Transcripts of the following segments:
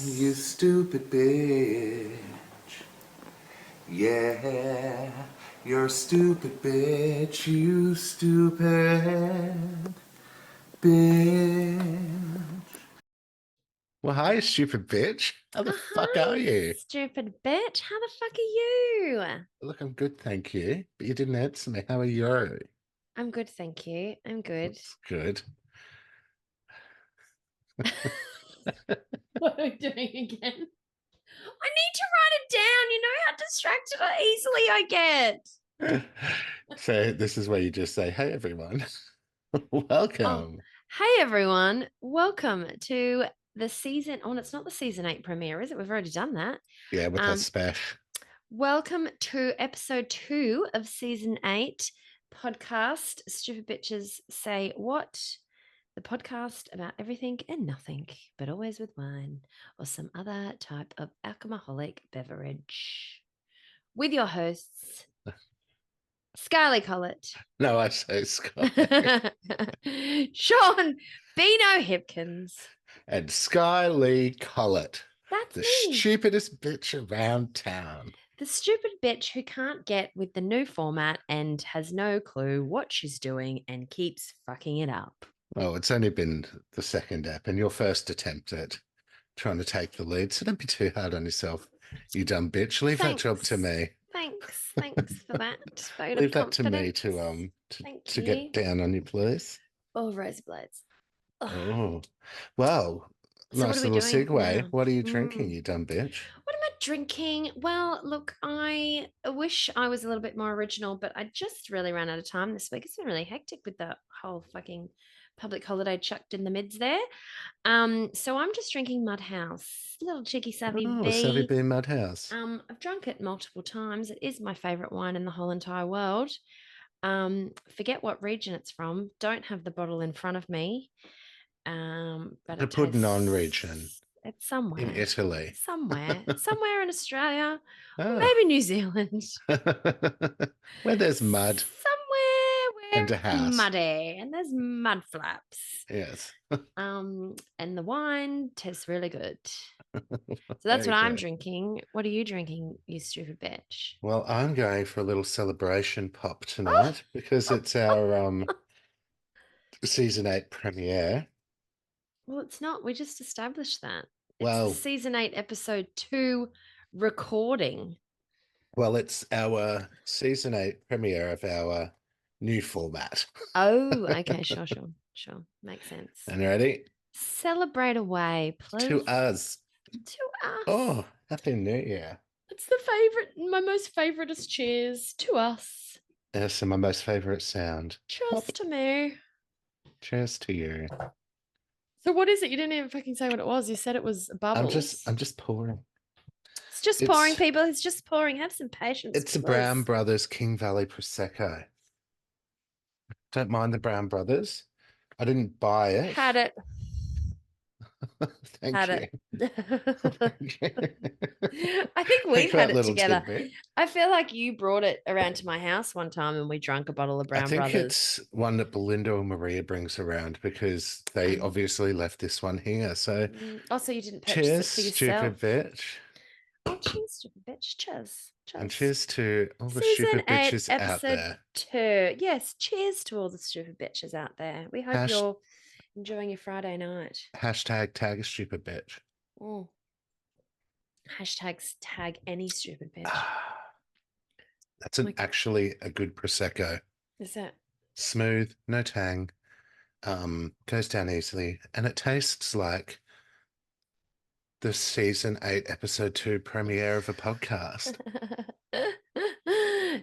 You stupid bitch. Yeah, you're a stupid bitch. You stupid bitch. Well, hi, stupid bitch. How the fuck Hi, are you? stupid bitch. How the fuck are you? Look, I'm good, thank you. But you didn't answer me. How are you? I'm good, thank you. I'm good. That's good. What are we doing again? I need to write it down. You know how distracted easily I get. So this is where you just say, hey, everyone. Oh, Welcome. hey everyone. Welcome to the season. Oh, it's not the season 8 premiere, is it? We've already done that. Yeah, with that Um, spash. Welcome to episode 2 of season 8 podcast. Stupid Bitches Say What? The podcast about everything and nothing, but always with wine or some other type of alcoholic beverage. With your hosts, Scarlett Collett, No, I say Skye. Sean Bino Hipkins. And Skye Lee Collett, That's the me, stupidest bitch around town. the stupid bitch who can't get with the new format and has no clue what she's doing and keeps fucking it up. Oh, it's only been the second ep and your first attempt at trying to take the lead, so don't be too hard on yourself, you dumb bitch. Leave that job to Thanks. me. Thanks for that vote of Leave that to me confidence. to Thank get you. down on you, please. Oh, Roseblades. Ugh. Oh, well, So what are nice we little doing segue. now? What are you drinking, Mm. you dumb bitch? What am I drinking? Well, look, I wish I was a little bit more original, but I just really ran out of time this week. It's been really hectic with the whole fucking public holiday chucked in the mids there. So I'm just drinking Mud House, little cheeky savvy Oh, Savvy B. Bee Mudhouse. I've drunk it multiple times. It is my favorite wine in the whole entire world. Forget what region it's from. Don't have the bottle in front of me. But The it Pudnon region tastes. It's in somewhere, Italy. somewhere in Australia, or Ah. maybe New Zealand. Where there's mud Somewhere where and a it's house. muddy and there's mud flaps. Yes. And the wine tastes really good. So that's There what you I'm go. drinking. What are you drinking, you stupid bitch? Well, I'm going for a little celebration pop tonight because it's our season 8 premiere. Well, it's not. We just established that. It's the Well, season 8, episode 2 recording. it's our season 8 premiere of our new format. Oh, okay. Sure. Makes sense. And ready? Celebrate away, To please. us. To us. Oh, Happy New Year. It's the favorite, my most favoriteest cheers to us. Yes, and my most favorite sound. Cheers Pop. to me. Cheers to you. So what is it? You didn't even fucking say what it was. You said it was bubbles. I'm just pouring. It's just pouring, It's people. It's just pouring. Have some patience, it's a Brown please. Brothers King Valley Prosecco. Don't mind the Brown Brothers. I didn't buy it. Had it. Thank Had you. it. Thank you. I think Thanks we've for had that it little together. tidbit. I feel like you brought it around to my house one time and we drank a bottle of I Brown think Brothers. it's one that Belinda or Maria brings around because they Um, obviously left this one here. So Also, you didn't purchase cheers, it for stupid yourself. bitch. Oh, cheers, stupid bitch. Cheers. And Cheers. cheers to all the Season stupid 8, bitches out episode there. 2. Yes, cheers to all the stupid bitches out there. We hope Hash, you're enjoying your Friday night. hashtag tag a stupid bitch. Mm. Hashtags tag any stupid bitch. Ah, that's Like, actually a good Prosecco. is that? Smooth, no tang, goes down easily, and it tastes like the season 8, episode 2 premiere of a podcast.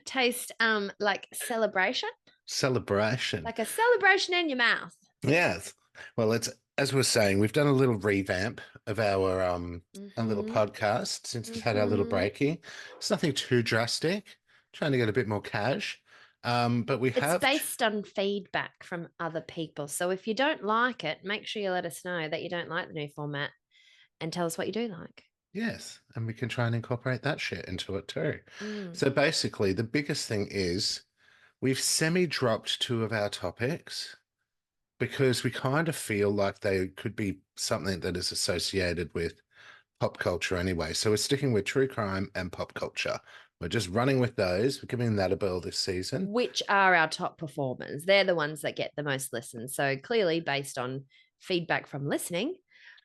Taste like celebration, Celebration. like a celebration in your mouth. Yes. Well, it's as we're saying, we've done a little revamp of our little Mm-hmm. podcast since we've had our little Mm-hmm. breaky. It's nothing too drastic. Trying to get a bit more cash. But we It's have based on feedback from other people. So if you don't like it, make sure you let us know that you don't like the new format and tell us what you do like. yes, and we can try and incorporate that shit into it too. Mm. So basically, the biggest thing is we've semi-dropped 2 of our topics because we kind of feel like they could be something that is associated with pop culture anyway. So we're sticking with true crime and pop culture. We're just running with those. We're giving that a bill this season. Which are our top performers? They're the ones that get the most listens. So clearly, based on feedback from listening,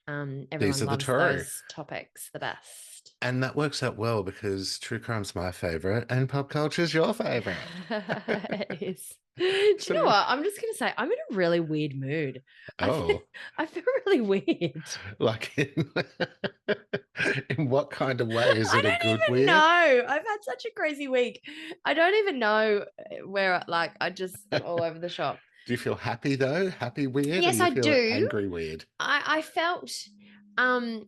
These everyone are the loves two. those topics the best. And that works out well because true crime's my favorite and pop culture's your favorite. It is. Do you know So, what? I'm just going to say, I'm in a really weird mood. oh, I feel really weird. like in what kind of way? Is I it a don't good even weird? know. I've had such a crazy week. I don't even know where, like, I just all over the shop. Do you feel happy though? Happy weird, or Yes, you I feel do. angry weird? I felt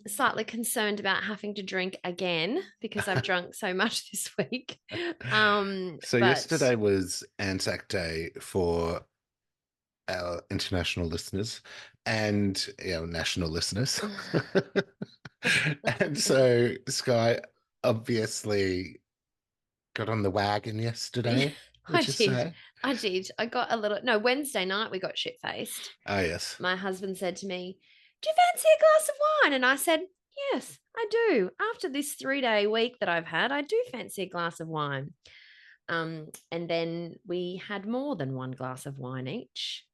slightly concerned about having to drink again because I've drunk so much this week. So But yesterday was Anzac Day for our international listeners and national listeners. And so Skye obviously got on the wagon yesterday, I would you did. say? I did. I got a little no, Wednesday night we got shit faced. Oh, yes. My husband said to me, "Do you fancy a glass of wine?" And I said, "Yes, I do. After this 3-day week that I've had, I do fancy a glass of wine." And then we had more than one glass of wine each.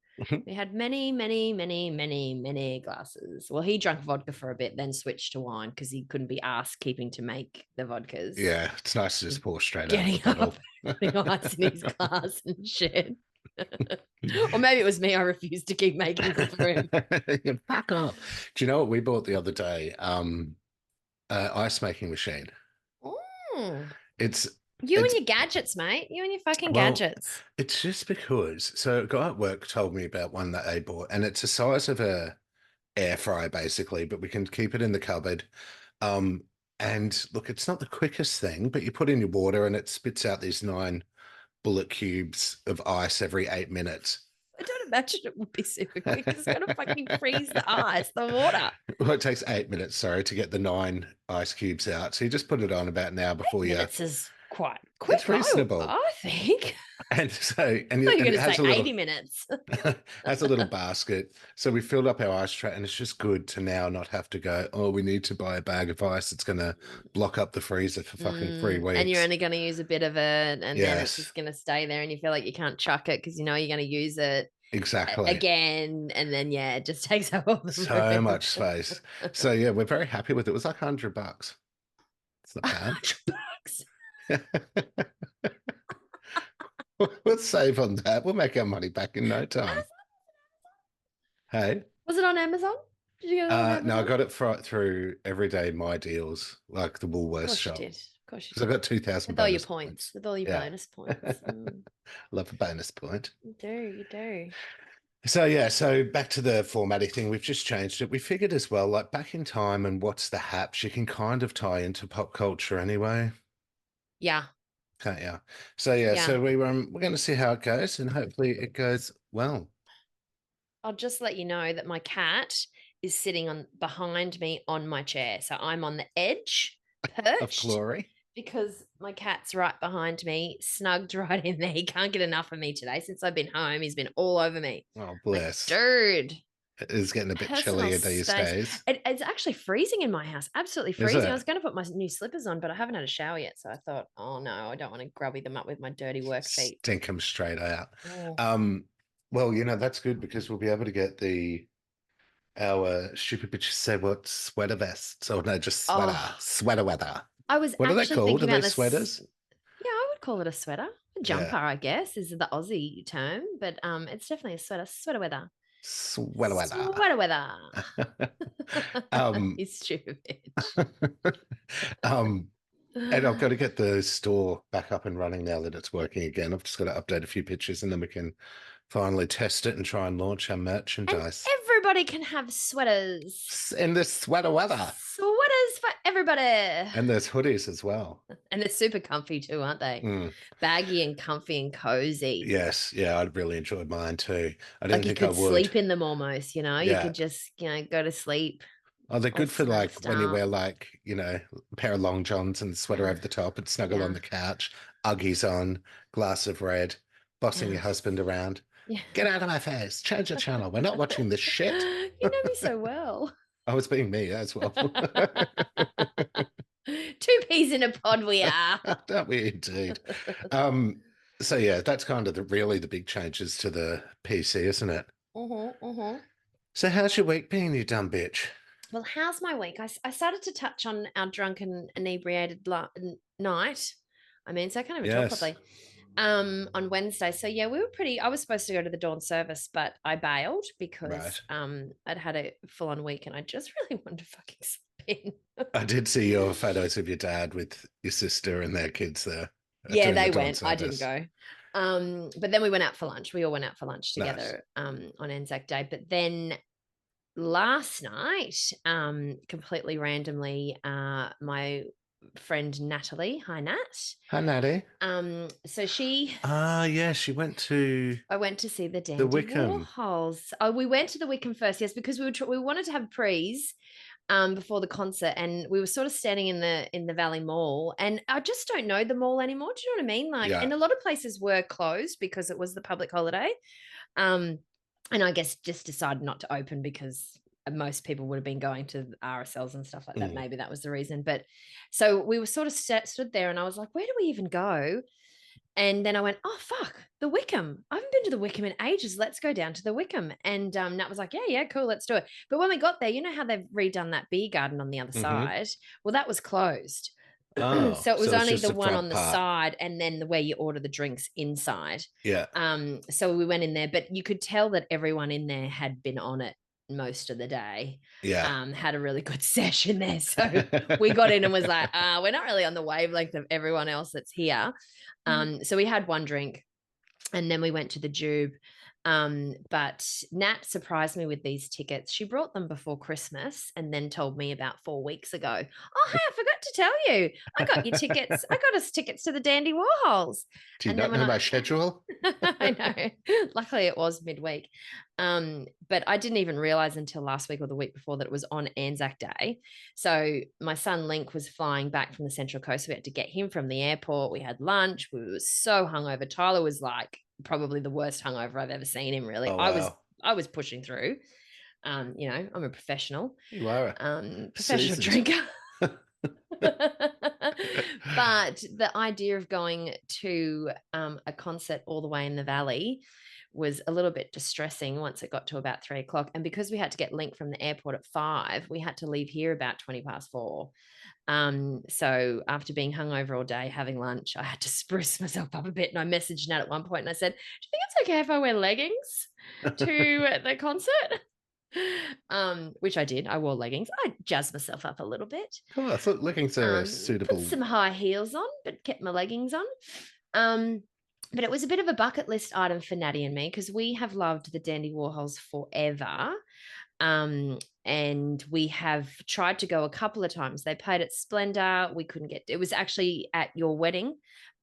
We had many, many, many, many, many glasses. Well, he drank vodka for a bit, then switched to wine because he couldn't be asked keeping to make the vodkas. Yeah, it's nice to just pour straight out of Getting the bottle. up, putting ice in his glass and shit. Or maybe it was me. I refused to keep making them for him. Fuck off. Do you know what we bought the other day? Ice making machine. Mm. It's You and it's your gadgets, mate. You and your fucking well, gadgets. it's just because. So a guy at work told me about one that they bought, and it's the size of a air fryer basically, but we can keep it in the cupboard. Um, and look, it's not the quickest thing, but you put in your water and it spits out these 9 bullet cubes of ice every 8 minutes. I don't imagine it would be super quick. It's going to fucking freeze the ice, the water. Well, it takes 8 minutes, sorry, to get the 9 ice cubes out. So you just put it on about an hour before you. Minutes is quite quick, It's reasonable. I think. And so, I thought you were and going it to has say a 80 little, minutes. has a little basket. So we filled up our ice tray, and it's just good to now not have to go, oh, we need to buy a bag of ice. It's going to block up the freezer for fucking 3 weeks. And you're only going to use a bit of it, and then it's Yes, just going to stay there, and you feel like you can't chuck it because you know you're going to use it exactly. again, and then yeah, it just takes up all the So room. much space. So yeah, we're very happy with it. It was like $100. It's not bad. $100. We'll save on that. We'll make our money back in no time. Hey, Was it on Amazon? Did you get it on Amazon? no, I got it through Everyday My Deals, like the Of Woolworths course you shop. did. Of course you Because I did. got 2,000 With all your bonus points. points. With all your Yeah. bonus points. Love a bonus point. You do, you do. So yeah, so back to the formatting thing, we've just changed it. We figured as well, like back in time and what's the haps, you can kind of tie into pop culture anyway. Yeah. Can't you? So yeah, Yeah. so we're going to see how it goes, and hopefully it goes well. I'll just let you know that my cat is sitting on behind me on my chair. So I'm on the edge, Of perched, glory. because my cat's right behind me, snugged right in there. He can't get enough of me today. Since I've been home, he's been all over me. Oh, Like, bless. dude, It is getting a bit personal chillier these space. days. It's actually freezing in my house. Absolutely Is freezing. I it? was going to put my new slippers on, but I haven't had a shower yet. So I thought, oh no, I don't want to grubby them up with my dirty work feet. Stink them straight out. Oh. Well, that's good because we'll be able to get our stupid bitches say what sweater vests. Oh no, just sweater weather. I was What are they actually called? thinking Are they about this. sweaters? Yeah, I would call it a sweater. A jumper, Yeah. I guess, is the Aussie term, but it's definitely a sweater. Sweater weather. Sweater weather. Sweater weather. um, You stupid bitch. and I've got to get the store back up and running now that it's working again. I've just got to update a few pictures and then we can finally test it and try and launch our And merchandise. everybody can have sweaters. In this sweater weather. Sweaters for everybody. And there's hoodies as well. And they're super comfy too, aren't they? Mm. Baggy and comfy and cozy. Yes, yeah, I really enjoyed mine too. I Like didn't you think I could would. sleep in them almost, you know? You Yeah. could just, go to sleep. Oh, they're all good for like snugged when you up. wear like, a pair of long johns and sweater over the top and snuggle on the couch, Uggies on, glass of red, bossing your husband around. Yeah. Get out of my face, change the channel. We're not watching this shit. You know me so well. I was being me as well. in a pod we are. Don't we indeed? So yeah, that's kind of really the big changes to the PC, isn't it? So how's your week been, you dumb bitch? Well, how's my week? I started to touch on our drunken, inebriated night. I mean, so I can't even talk Yes. properly. On Wednesday. So yeah, we were pretty. I was supposed to go to the dawn service, but I bailed because Right. I'd had a full on week and I just really wanted to fucking sleep in. I did see your photos of your dad with your sister and their kids there Yeah, doing the they dawn went. I didn't service. go. But then we went out for lunch. We all went out for lunch Nice. together on Anzac Day. But then last night, completely randomly, my friend Natalie, hi Nat. Hi, Natty. So Yeah, she went to I went to see the the Dandy Wickham. Warhols. Oh, we went to the Wickham first, yes, because we wanted to have prees before the concert, and we were sort of standing in the Valley Mall, and I just don't know the mall anymore. Do you know what I mean? Like, Yeah. and a lot of places were closed because it was the public holiday, um, and I guess just decided not to open because most people would have been going to RSLs and stuff like that. Mm. Maybe that was the reason. But so we were sort of stood there, and I was like, where do we even go? And then I went, oh, fuck, the Wickham. I haven't been to the Wickham in ages. Let's go down to the Wickham. And Nat was like, yeah, cool, let's do it. But when we got there, you know how they've redone that beer garden on the other Hmm. side? Well, that was closed. Oh, So it was so it's only just the the one front on the part. side and then the where you order the drinks inside. Yeah. So we went in there, but you could tell that everyone in there had been on it most of the day. Yeah. Had a really good session there. So we got in and was like, we're not really on the wavelength of everyone else that's here. So we had one drink and then we went to the Jube. But Nat surprised me with these tickets. She brought them before Christmas and then told me about 4 weeks ago. Oh, hey, I forgot to tell you. I got you tickets. I got us tickets to the Dandy Warhols. Do you And then not when know my schedule? I know. Luckily, it was midweek. But I didn't even realize until last week or the week before that it was on Anzac Day. So my son Link was flying back from the Central Coast. We had to get him from the airport. We had lunch. We were so hungover. Tyler was like probably the worst hungover I've ever seen him. Really, Oh, I was wow. pushing through. I'm a professional, You are professional seasoned. drinker. But the idea of going to a concert all the way in the valley was a little bit distressing once it got to about 3 o'clock. And because we had to get Link from the airport at 5, we had to leave here about 4:20. So after being hungover all day, having lunch, I had to spruce myself up a bit. And I messaged Nat at one point and I said, do you think it's okay if I wear leggings to the concert? Which I did. I wore leggings. I jazzed myself up a little bit. Cool. I thought leggings are a Put suitable. some high heels on, but kept my leggings on. But it was a bit of a bucket list item for Natty and me because we have loved the Dandy Warhols forever. And we have tried to go a couple of times. They played at Splendor. We couldn't get it was actually at your wedding.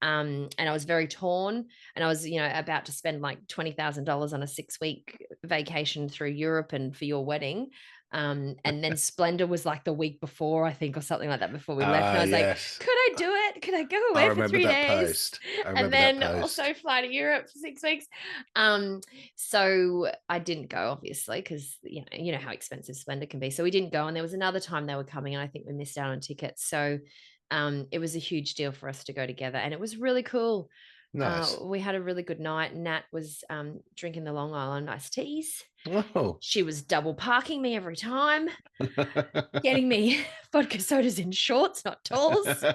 And I was very torn. And I was, about to spend like $20,000 on a 6-week vacation through Europe and for your wedding. And then Splendor was like the week before, I think, or something like that before we left. And I was like, Yes. could I do it? Could I go I away for remember 3 that days? post. I And remember that then post. also fly to Europe for 6 weeks. So I didn't go, obviously, because you know how expensive Splendor can be. So we didn't go. And there was another time they were coming, and I think we missed out on tickets. So it was a huge deal for us to go together, and it was really cool. Nice. We had a really good night. Nat was drinking the Long Island iced teas. Oh. She was double parking me every time, getting me vodka sodas in shorts, not talls. So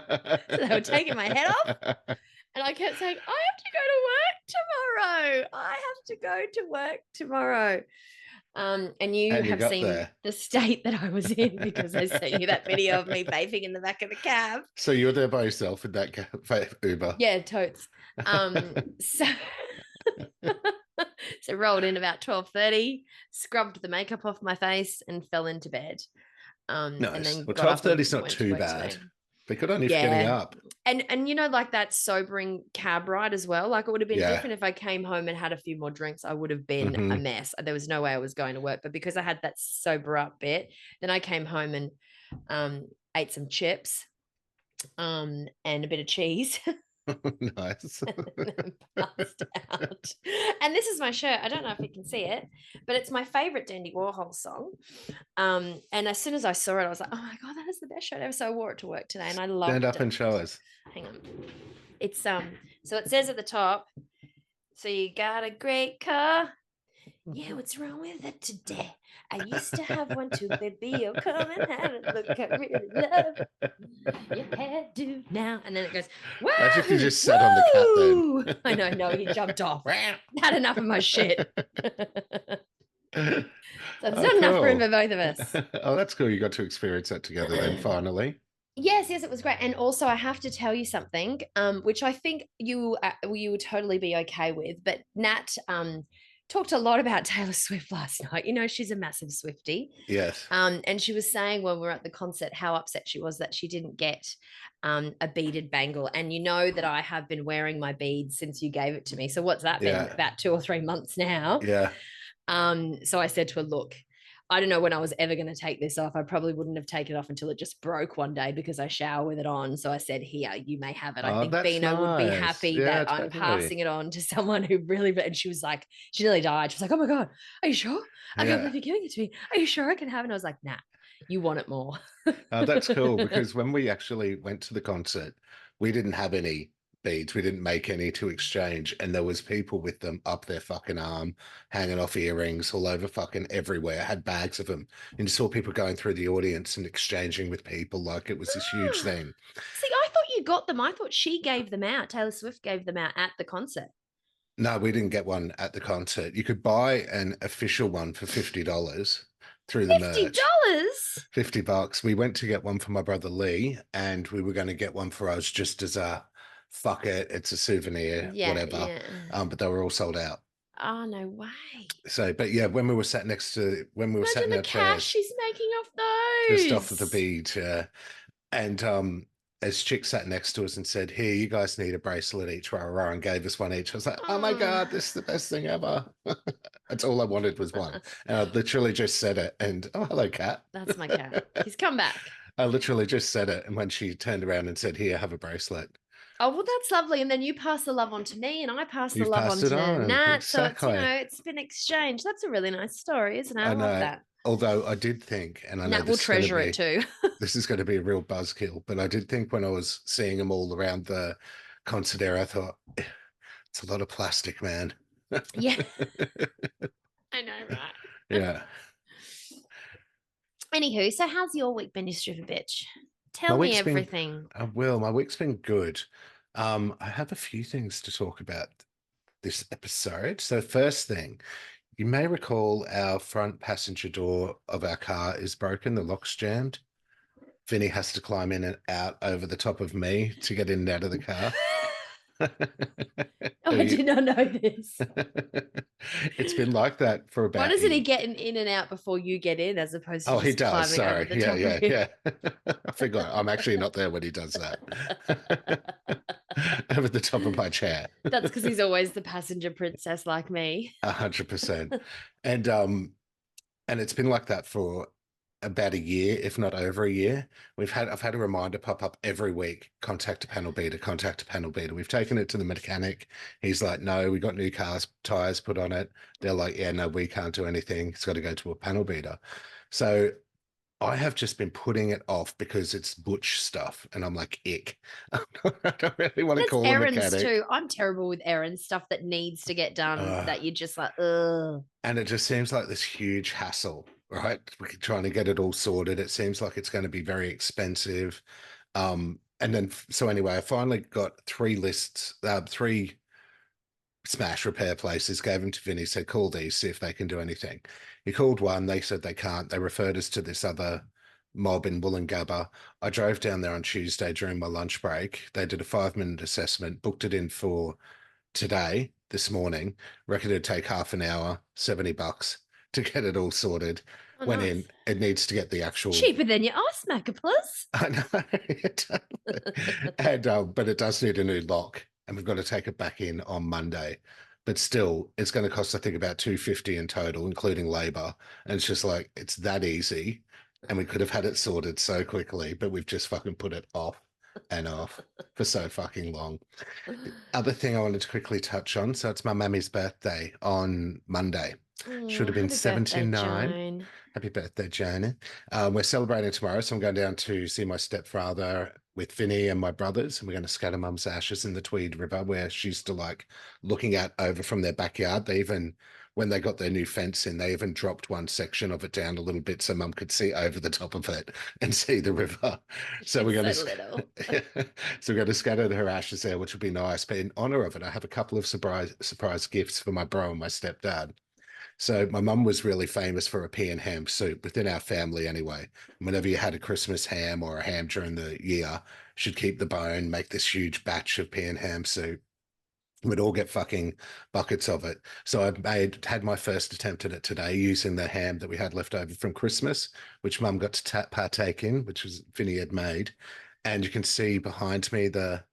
they were taking my head off. And I kept saying, I have to go to work tomorrow. I have to go to work tomorrow. And you And you have got seen there. the state that I was in because I sent you that video of me vaping in the back of the cab. So you were there by yourself in that Uber? Yeah, totes. So so rolled in about 12:30, scrubbed the makeup off my face and fell into bed. And Nice. then Well, got up 12:30 and is not went to too work bad. today. But good on you for getting Yeah. up. And like that sobering cab ride as well. Like it would have been Yeah. different if I came home and had a few more drinks. I would have been a mess. There was no way I was going to work. But because I had that sober up bit, then I came home and ate some chips and a bit of cheese. Nice. and passed out. And this is my shirt. I don't know if you can see it, but it's my favorite Dandy Warhol song. And as soon as I saw it, I was like, oh my God, that is the best shirt ever. So I wore it to work today and I loved Stand up it. and show us. Hang on. It's so it says at the top, so you got a great car. Yeah, what's wrong with it today? I used to have one too, baby. You'll come and have it. Look, I really love your hairdo now. And then it goes, whoa, Imagine if you just sat on the cat then. I know, he jumped off. Had enough of my shit. So there's not enough room for both of us. Oh, that's cool. You got to experience that together then, finally. Yes, it was great. And also, I have to tell you something, which I think you would totally be okay with. But Nat talked a lot about Taylor Swift last night. You know, she's a massive Swiftie. Yes. And she was saying when we were at the concert how upset she was that she didn't get a beaded bangle. And you know that I have been wearing my beads since you gave it to me. So what's that been? About 2 or 3 months now. Yeah. So I said to her, look, I don't know when I was ever going to take this off. I probably wouldn't have taken it off until it just broke one day because I shower with it on. So I said, here, you may have it. I think Bino would be happy that I'm passing it on to someone who really, and she was like, she nearly died. She was like, oh my God, are you sure? I can't believe you're giving it to me. Are you sure I can have it? And I was like, nah, you want it more. Oh, that's cool because when we actually went to the concert, we didn't have any beads. We didn't make any to exchange. And there was people with them up their fucking arm, hanging off earrings all over fucking everywhere. Had bags of them. And you saw people going through the audience and exchanging with people like it was this huge thing. See, I thought you got them. I thought she gave them out. Taylor Swift gave them out at the concert. No, we didn't get one at the concert. You could buy an official one for $50 through the merch. $50? $50. We went to get one for my brother Lee, and we were going to get one for us just as a fuck it, it's a souvenir, whatever. Yeah. But they were all sold out. Oh, no way. So, but yeah, when we were sat next to, when we were sat in our chairs, she's making off those. just off of the bead, and as Chick sat next to us and said, "Here, you guys need a bracelet each." Rah, and gave us one each. I was like, "Oh my God, this is the best thing ever." That's all I wanted was one. And I literally just said it. And oh, hello, cat. That's my cat. He's come back. I literally just said it. And when she turned around and said, "Here, have a bracelet." Oh, well, that's lovely. And then you pass the love on to me and I pass the love on to Nat. Exactly. So it's, it's been exchanged. That's a really nice story, isn't it? I love that. Although I did think, and I know Nat will treasure it too. This is going to be a real buzzkill, but I did think when I was seeing them all around the concert area, I thought, it's a lot of plastic, man. Yeah. I know, right? Yeah. Anywho, so how's your week been, you stupid bitch? Tell me everything. My week's been good. I have a few things to talk about this episode. So first thing, you may recall our front passenger door of our car is broken. The lock's jammed. Vinny has to climb in and out over the top of me to get in and out of the car. I did not know this. It's been like that for about. Why doesn't he get in and out before you get in, as opposed to? Oh, he does. Sorry. Yeah. I forgot. I'm actually not there when he does that. Over the top of my chair. That's because he's always the passenger princess, like me. 100%. And it's been like that for about a year, if not over a year. I've had a reminder pop up every week: contact a panel beater, contact a panel beater. We've taken it to the mechanic. He's like, no, we got new tires put on it. They're like, yeah, no, we can't do anything. It's got to go to a panel beater. So I have just been putting it off because it's butch stuff, and I'm like, ick. I don't really want to call a mechanic. Errands too. I'm terrible with errands, stuff that needs to get done that you're just like, ugh. And it just seems like this huge hassle. Right, we're trying to get it all sorted. It seems like it's going to be very expensive. And then, so anyway, I finally got 3 smash repair places, gave them to Vinny, said, call these, see if they can do anything. He called one, they said they can't. They referred us to this other mob in Wollongabba. I drove down there on Tuesday during my lunch break. They did a 5-minute assessment, booked it in for today, this morning. Reckoned it'd take half an hour, $70 to get it all sorted. Went in, it needs to get the actual... Cheaper than your ice maker, plus. I know. And, but it does need a new lock, and we've got to take it back in on Monday. But still, it's going to cost, I think, about $250 in total, including labor. And it's just like, it's that easy. And we could have had it sorted so quickly, but we've just fucking put it off. and off for so fucking long. Other thing I wanted to quickly touch on. So it's my mummy's birthday on Monday. Should Oh, have been happy birthday, 79. Joan. Happy birthday, Jonah. We're celebrating tomorrow, so I'm going down to see my stepfather with Vinny and my brothers, and we're going to scatter mum's ashes in the Tweed River, where she used to like looking out over from their backyard. They even, when they got their new fence in, they even dropped one section of it down a little bit so mum could see over the top of it and see the river. So we're She's going so to, little. so we're going to scatter her ashes there, which would be nice. But in honor of it, I have a couple of surprise gifts for my bro and my stepdad. So my mum was really famous for a pea and ham soup within our family anyway. Whenever you had a Christmas ham or a ham during the year, she'd keep the bone, make this huge batch of pea and ham soup. We'd all get fucking buckets of it. So had my first attempt at it today using the ham that we had left over from Christmas, which mum got to partake in, which was Vinny had made. And you can see behind me the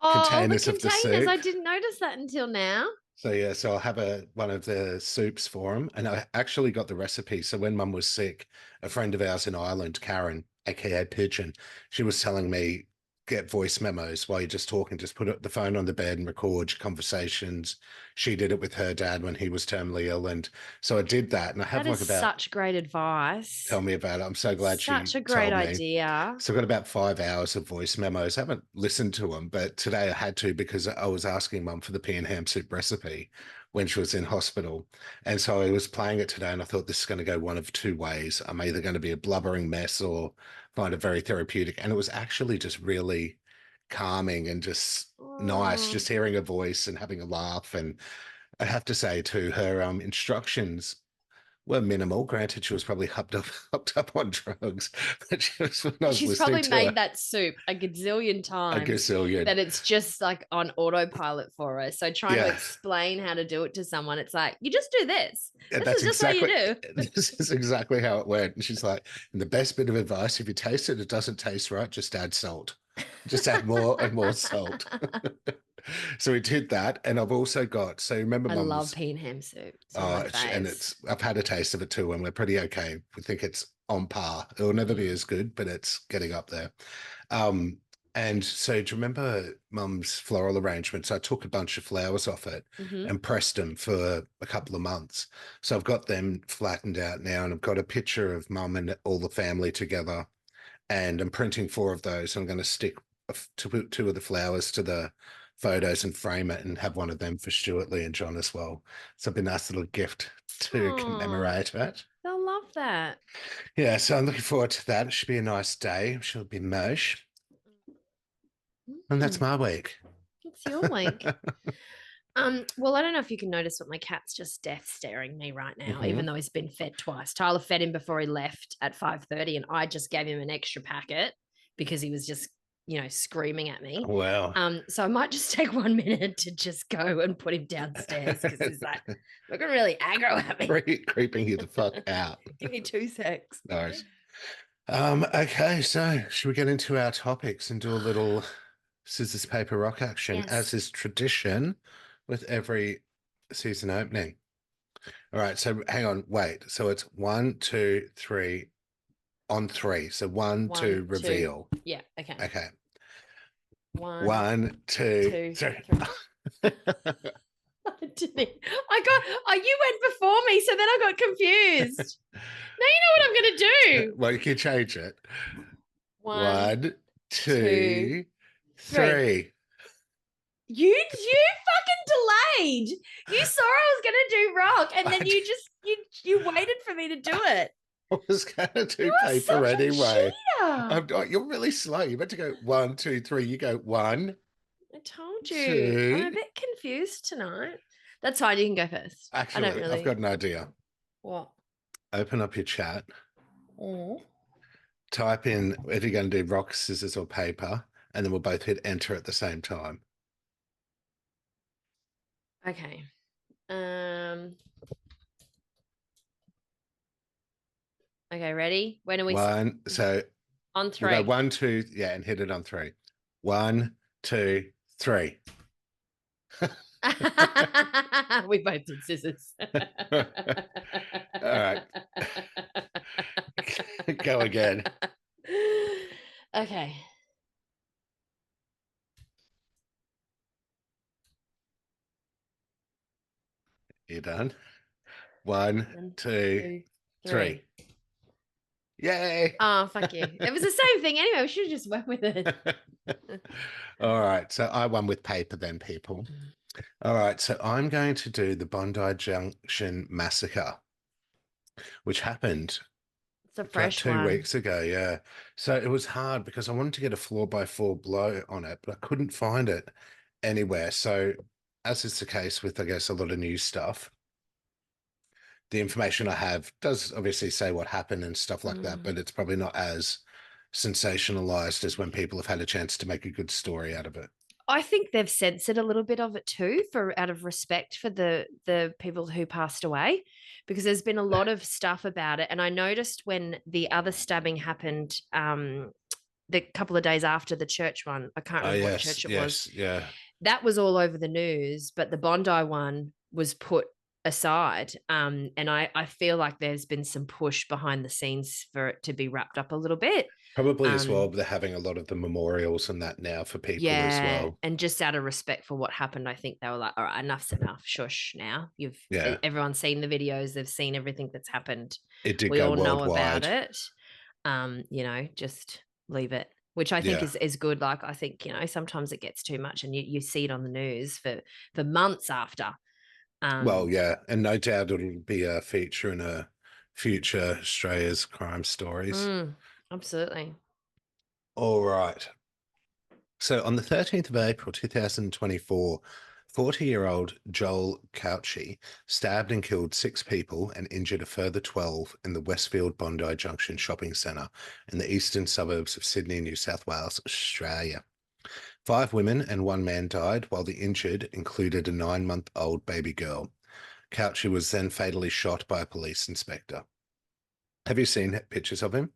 Oh, the containers of the containers. I soup. didn't notice that until now. So yeah, so I'll have one of the soups for him, and I actually got the recipe. So when Mum was sick, a friend of ours in Ireland, Karen, aka Pigeon, she was telling me get voice memos while you're just talking. Just put the phone on the bed and record your conversations. She did it with her dad when he was terminally ill, and so I did that. And I have That is like about such great advice. tell me about it. I'm so glad Such she a great told me. idea. So I've got about 5 hours of voice memos. I haven't listened to them, but today I had to because I was asking mum for the pea and ham soup recipe when she was in hospital. And so I was playing it today and I thought this is going to go one of two ways. I'm either going to be a blubbering mess or find it very therapeutic. And it was actually just really calming and just nice, Oh, just hearing a voice and having a laugh. And I have to say too, her instructions were minimal. Granted, she was probably hopped up on drugs, but she was when I was she's listening probably to her. made that soup a gazillion I times guess so. Yeah, that it's just like on autopilot for her. So trying to yeah, explain how to do it to someone, it's like, you just do this. yeah. This That's is just what you exactly. do. This is exactly how it went. And she's like, and the best bit of advice: if you taste it, it doesn't taste right, just add salt. Just add more and more salt. So we did that, and I've also got. So remember, I love Mum's. pea and ham soup. It's one of my And faves. it's I've had a taste of it too, and we're pretty okay. We think it's on par. It'll never be as good, but it's getting up there. Um, and so do you remember Mum's floral arrangements? I took a bunch of flowers off it Mm-hmm. and pressed them for a couple of months. So I've got them flattened out now, and I've got a picture of Mum and all the family together. And I'm printing four of those. I'm going to stick two of the flowers to the photos and frame it and have one of them for Stuart, Lee, and John as well. So it'll be a nice little gift to commemorate it. They'll love that. Yeah, so I'm looking forward to that. It should be a nice day. I'm sure it'll be mosh. And that's Mm, my week. it's your week. Well, I don't know if you can notice, but my cat's just death staring me right now, even though he's been fed twice. Tyler fed him before he left at 5:30, and I just gave him an extra packet because he was just, screaming at me. Wow. So I might just take 1 minute to just go and put him downstairs because he's like looking really aggro at me. Creeping you the fuck out. Give me 2 secs. Nice. Okay, so should we get into our topics and do a little scissors, paper, rock action, Yes. as is tradition with every season opening? All right, so hang on, wait. So it's 1, 2, 3 on 3. So one, two, reveal. Yeah. Okay. Okay. 1, 1, 2, 2, 3. 3. I didn't. I got. Oh, you went before me, so then I got confused. Now you know what I'm gonna do. Well, you can change it. 1, 1, 2, 2, 3. You fucking delayed. You saw I was gonna do rock, and then you just you waited for me to do it. I was going to do You are paper such a anyway. cheater. You're really slow. You meant to go 1, 2, 3. You go 1. I told you. 2. I'm a bit confused tonight. That's fine. You can go first. Actually, I don't really. I've got an idea. What? Open up your chat. Oh. Type in if you're going to do rock, scissors, or paper, and then we'll both hit enter at the same time. Okay. Okay, ready? When are we? One. So On 3. we'll go 1, 2, yeah, and hit it on 3. 1, 2, 3. We both did scissors. All right. Go again. Okay. You done? One, One, two, two, three. three. Yay! Oh, fuck you. It was the same thing anyway. We should have just went with it. All right. So I won with paper then, people. All right. So I'm going to do the Bondi Junction Massacre, which happened It's a about fresh two one. weeks ago. Yeah. So it was hard because I wanted to get a 4x4 blow on it, but I couldn't find it anywhere. So, as is the case with, I guess, a lot of new stuff, the information I have does obviously say what happened and stuff like that, but it's probably not as sensationalized as when people have had a chance to make a good story out of it. I think they've censored a little bit of it too, for out of respect for the people who passed away, because there's been a lot of stuff about it. And I noticed when the other stabbing happened, the couple of days after the church one, I can't Oh, remember what yes, church it was. yes, yeah. That was all over the news, but the Bondi one was put aside. And I feel like there's been some push behind the scenes for it to be wrapped up a little bit. Probably as well, they're having a lot of the memorials and that now for people as Yeah, well. and just out of respect for what happened, I think they were like, "All right, enough's enough. Shush now. Yeah, Everyone's seen the videos. They've seen everything that's happened. it did We go all know about worldwide. it. Just leave it." Which I think Yeah. is good. Like, I think, sometimes it gets too much, and you see it on the news for months after. Well, Um, yeah, and no doubt it'll be a feature in a future Australia's crime stories. mm, absolutely. All right. So on the 13th of April 2024, 40-year-old Joel Cauchi stabbed and killed 6 people and injured a further 12 in the Westfield Bondi Junction Shopping Centre in the eastern suburbs of Sydney, New South Wales, Australia. 5 women and 1 man died, while the injured included a 9-month-old baby girl. Cauchi was then fatally shot by a police inspector. Have you seen pictures of him?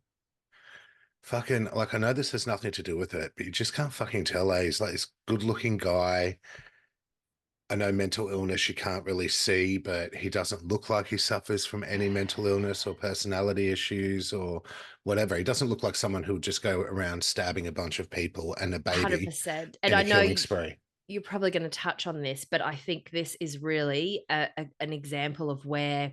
Fucking, like, I know this has nothing to do with it, but you just can't fucking tell, eh? He's like this good looking guy. I know mental illness you can't really see, but he doesn't look like he suffers from any mental illness or personality issues or whatever. He doesn't look like someone who would just go around stabbing a bunch of people and a baby 100%. And in I a know killing spree. you're probably going to touch on this, but I think this is really an example of where,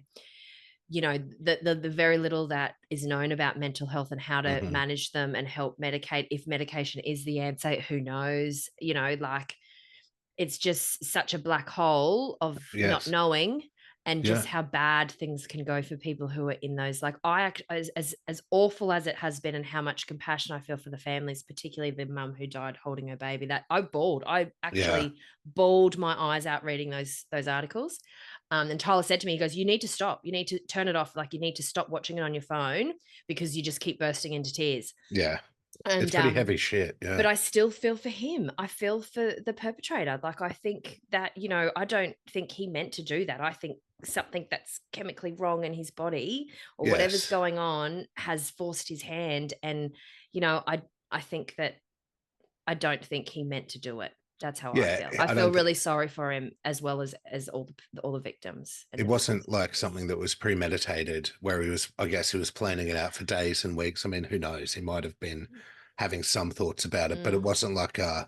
the very little that is known about mental health and how to Hmm. manage them and help medicate. If medication is the answer, who knows? Like, it's just such a black hole of not Yes. knowing, and just Yeah. how bad things can go for people who are in those. Like, as awful as it has been, and how much compassion I feel for the families, particularly the mum who died holding her baby, that I Yeah. actually bawled my eyes out reading those articles. And Tyler said to me, he goes, "You need to stop. You need to turn it off. Like, you need to stop watching it on your phone, because you just keep bursting into tears." Yeah. It's And pretty heavy shit. but Yeah. I still feel for him. I feel for the perpetrator. Like, I think that, I don't think he meant to do that. I think something that's chemically wrong in his body, or whatever's Yes. going on, has forced his hand. And, I think that I don't think he meant to do it. That's how I Yeah. feel. I I feel don't think really sorry for him, as well as all the victims and it the wasn't families. like something that was premeditated where he was, I guess he was planning it out for days and weeks. I mean, who knows? He might have been having some thoughts about it, but Mm. uh,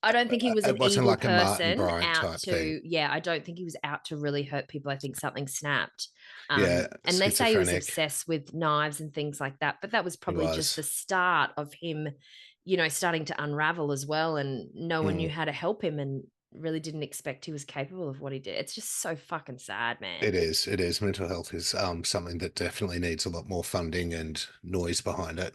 I don't think he was an it wasn't evil like a Martin person Bryant out type thing. to, yeah, I don't think he was out to really hurt people. I think something snapped. Yeah, And they say he was schizophrenic. obsessed with knives and things like that, but that was He probably just was. the start of him, starting to unravel as well. And no one knew Mm. how to help him, and really didn't expect he was capable of what he did. It's just so fucking sad, man. It is. It is. Mental health is something that definitely needs a lot more funding and noise behind it.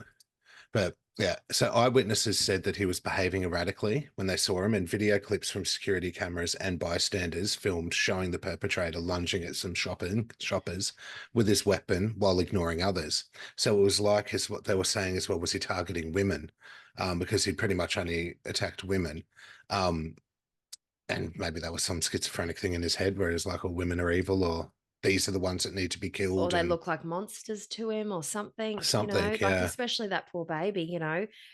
But yeah, so eyewitnesses said that he was behaving erratically when they saw him, and video clips from security cameras and bystanders filmed showing the perpetrator lunging at some shoppers with his weapon while ignoring others. So it was like, as what they were saying as well, was he targeting women? Because he pretty much only attacked women. Um, and maybe that was some schizophrenic thing in his head where it's like, oh, women are evil, or these are the ones that need to be Or killed, they and look like monsters to him, or something, something. like, Yeah. especially that poor baby,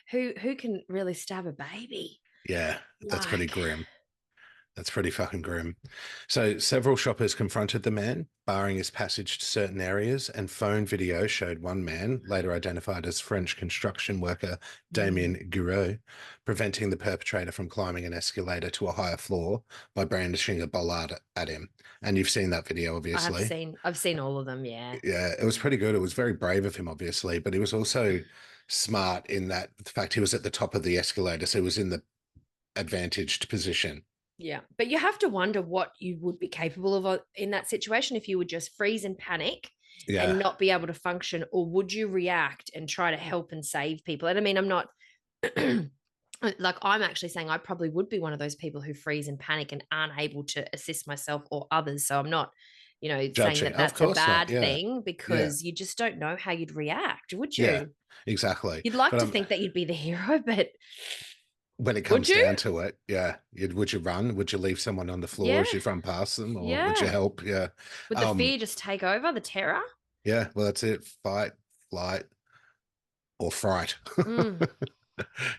who can really stab a baby? Yeah. That's pretty Like, grim. That's pretty fucking grim. So several shoppers confronted the man, barring his passage to certain areas, and phone video showed one man, later identified as French construction worker Damien Guiraud, preventing the perpetrator from climbing an escalator to a higher floor by brandishing a bollard at him. And you've seen that video, obviously. I've seen all of them, yeah. Yeah, it was pretty good. It was very brave of him, obviously, but he was also smart in that the fact he was at the top of the escalator, so he was in the advantaged position. Yeah. But you have to wonder what you would be capable of in that situation if you would just freeze and panic and Yeah, not be able to function, or would you react and try to help and save people? And I mean, I'm not like, I'm actually saying I probably would be one of those people who freeze and panic and aren't able to assist myself or others. So I'm not, saying judging. that Of that's a course not. bad Yeah, thing, yeah, because you just don't know how you'd react, would yeah, you? exactly. You'd like But to think that you'd be the hero, but when it would comes you? down to it, yeah, would you run? Would you leave someone on the floor Yeah. as you run past them, or would you Yeah. help? Yeah, Would the fear just take over, the terror? yeah. Well, that's it. Fight, flight, or fright. Mm.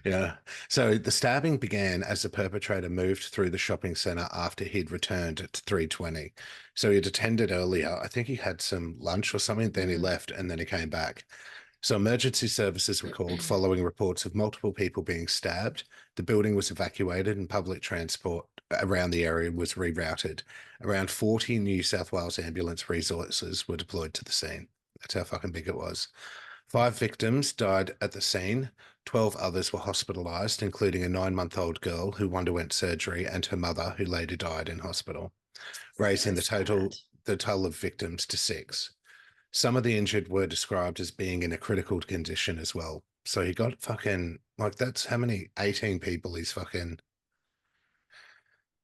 Yeah. So the stabbing began as the perpetrator moved through the shopping center after he'd returned at 3:20. So he'd attended earlier. I think he had some lunch or something, then he left, and then he came back. So emergency services were called following reports of multiple people being stabbed. The building was evacuated and public transport around the area was rerouted. Around 40 New South Wales ambulance resources were deployed to the scene. That's how fucking big it was. 5 victims died at the scene. 12 others were hospitalized, including a 9-month-old girl who underwent surgery and her mother, who later died in hospital, raising So sad. the total of victims to 6. Some of the injured were described as being in a critical condition as well. So he got fucking, like, that's how many 18 people he's fucking But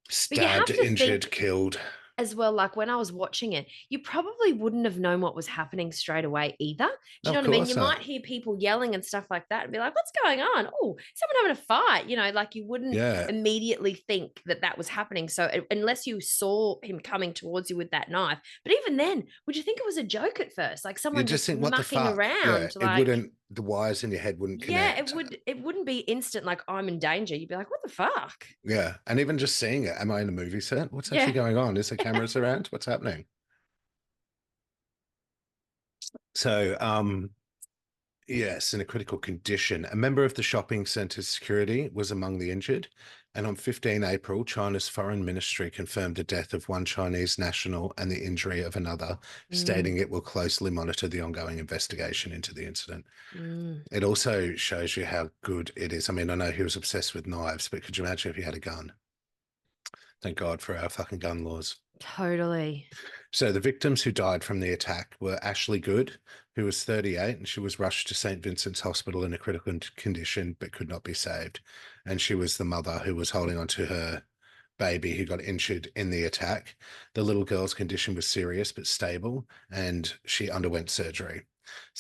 you stabbed, have to injured, think killed. as well, like when I was watching it, you probably wouldn't have known what was happening straight away either. Do you know Of what I mean? You course might not. hear people yelling and stuff like that and be like, what's going on? Oh, someone having a fight. Like you wouldn't Yeah. immediately think that that was happening. So unless you saw him coming towards you with that knife, but even then, would you think it was a joke at first? Like You someone just just think, what the mucking fuck? Yeah. around, It like, wouldn't, the wires in your head wouldn't yeah, connect. it wouldn't be instant like I'm in danger. You'd be like, what the fuck? Yeah. And even just seeing it, am I in a movie set? What's actually Yeah. going on? Is there cameras around? What's happening? So, yes, in a critical condition. A member of the shopping centre's security was among the injured. And on 15 April, China's foreign ministry confirmed the death of one Chinese national and the injury of another, Mm, stating it will closely monitor the ongoing investigation into the incident. mm. It also shows you how good it is. I mean, I know he was obsessed with knives, but could you imagine if he had a gun? Thank God for our fucking gun laws. Totally. So the victims who died from the attack were Ashley Good, who was 38, and she was rushed to St. Vincent's Hospital in a critical condition but could not be saved. And she was the mother who was holding on to her baby who got injured in the attack. The little girl's condition was serious but stable, and she underwent surgery.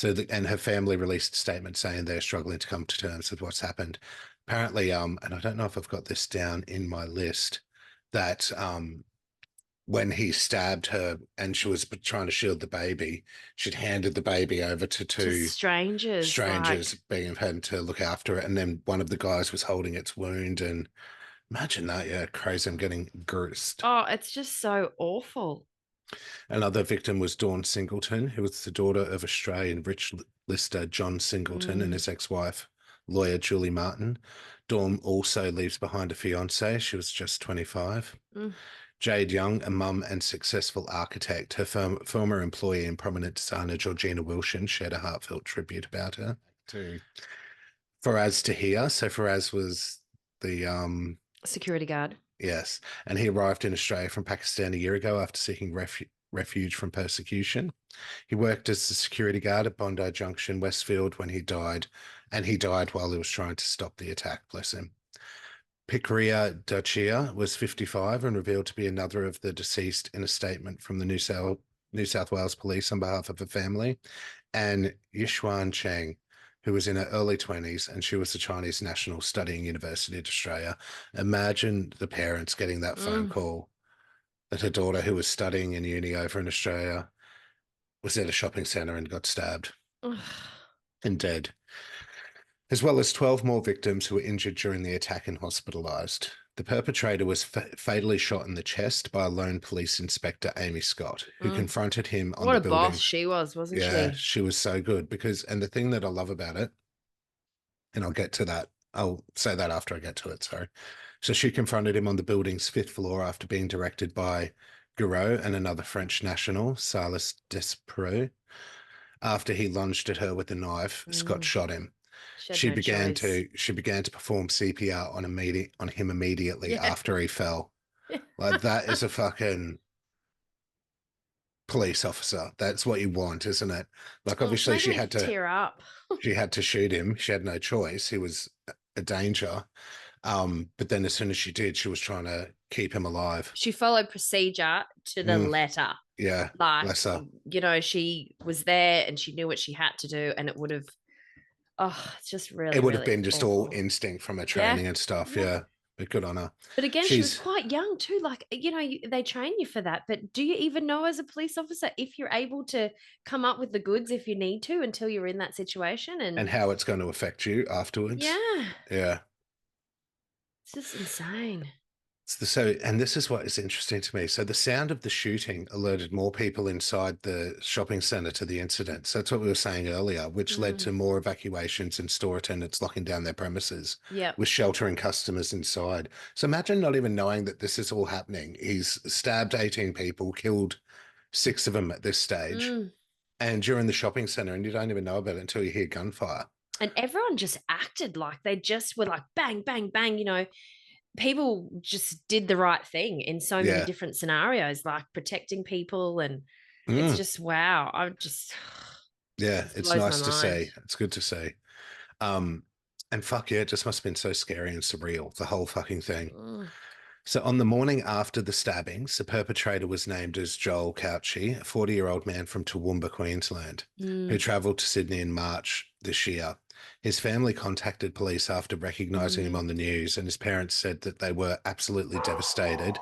And her family released a statement saying they're struggling to come to terms with what's happened. Apparently, and I don't know if I've got this down in my list, that when he stabbed her and she was trying to shield the baby, she'd handed the baby over to To two strangers, strangers like, being had to look after it. And then one of the guys was holding its wound. And imagine that. Yeah, crazy. I'm getting grist. oh, it's just so awful. Another victim was Dawn Singleton, who was the daughter of Australian rich lister John Singleton and Mm, his ex-wife, lawyer Julie Martin. Dawn also leaves behind a fiance. She was just 25. mm. Jade Young, a mum and successful architect, her former employee and prominent designer Georgina Wilson shared a heartfelt tribute about her. To Faraz Tahir. So Faraz was the Security guard. yes, and he arrived in Australia from Pakistan a year ago after seeking refuge from persecution. He worked as a security guard at Bondi Junction, Westfield, when he died, and he died while he was trying to stop the attack. Bless him. Pikaria Dachia was 55 and revealed to be another of the deceased in a statement from the New South Wales Police on behalf of her family, and Yishuan Cheng, who was in her early 20s, and she was a Chinese national studying University of Australia. Imagine the parents getting that phone Mm. call that her daughter, who was studying in uni over in Australia, was at a shopping centre and got stabbed Ugh. and dead, as well as 12 more victims who were injured during the attack and hospitalized. The perpetrator was fatally shot in the chest by a lone police inspector, Amy Scott, who Mm. confronted him on What the a boss building's. she was, wasn't Yeah, she? she was so good because, and the thing that I love about it, and I'll get to that, I'll say that after I get to it, sorry. So she confronted him on the building's fifth floor after being directed by Gouraud and another French national, Silas Despreaux. After he lunged at her with a knife, Scott Mm. shot him. She had no choice. She began to perform CPR on him immediately Yeah. after he fell. Like that is a fucking police officer. That's what you want, isn't it? Like Oh, it's obviously making me tear up. she had to shoot him. She had no choice. He was a danger. But then as soon as she did, she was trying to keep him alive. She followed procedure to the Mm, letter. yeah, Like, bless her. she was there and she knew what she had to do, and it would have, it's just It really, would have really been just all awful. instinct from her Yeah. training and stuff. Yeah. Yeah, but good on her. But again, she was She's quite young too. Like, they train you for that. But do you even know as a police officer if you're able to come up with the goods if you need to until you're in that situation? and And how it's going to affect you afterwards. yeah, Yeah. it's just insane. And this is what is interesting to me. So the sound of the shooting alerted more people inside the shopping centre to the incident. So that's what we were saying earlier, which led Mm. to more evacuations and store attendants locking down their premises Yep. with sheltering customers inside. So imagine not even knowing that this is all happening. He's stabbed 18 people, killed six of them at this stage, Mm. and you're in the shopping centre and you don't even know about it until you hear gunfire. And everyone just acted like they just were like bang, bang, bang. People just did the right thing in so many Yeah. different scenarios, like protecting people. And it's Mm. just, wow. I just, Yeah, just it's blows my nice to mind. see. It's good to see. Um, and fuck yeah, it just must have been so scary and surreal, the whole fucking thing. Mm. So on the morning after the stabbings, the perpetrator was named as Joel Cauchi, a 40-year-old man from Toowoomba, Queensland, who Mm. travelled to Sydney in March this year. His family contacted police after recognising him Mm. on the news, and his parents said that they were absolutely devastated,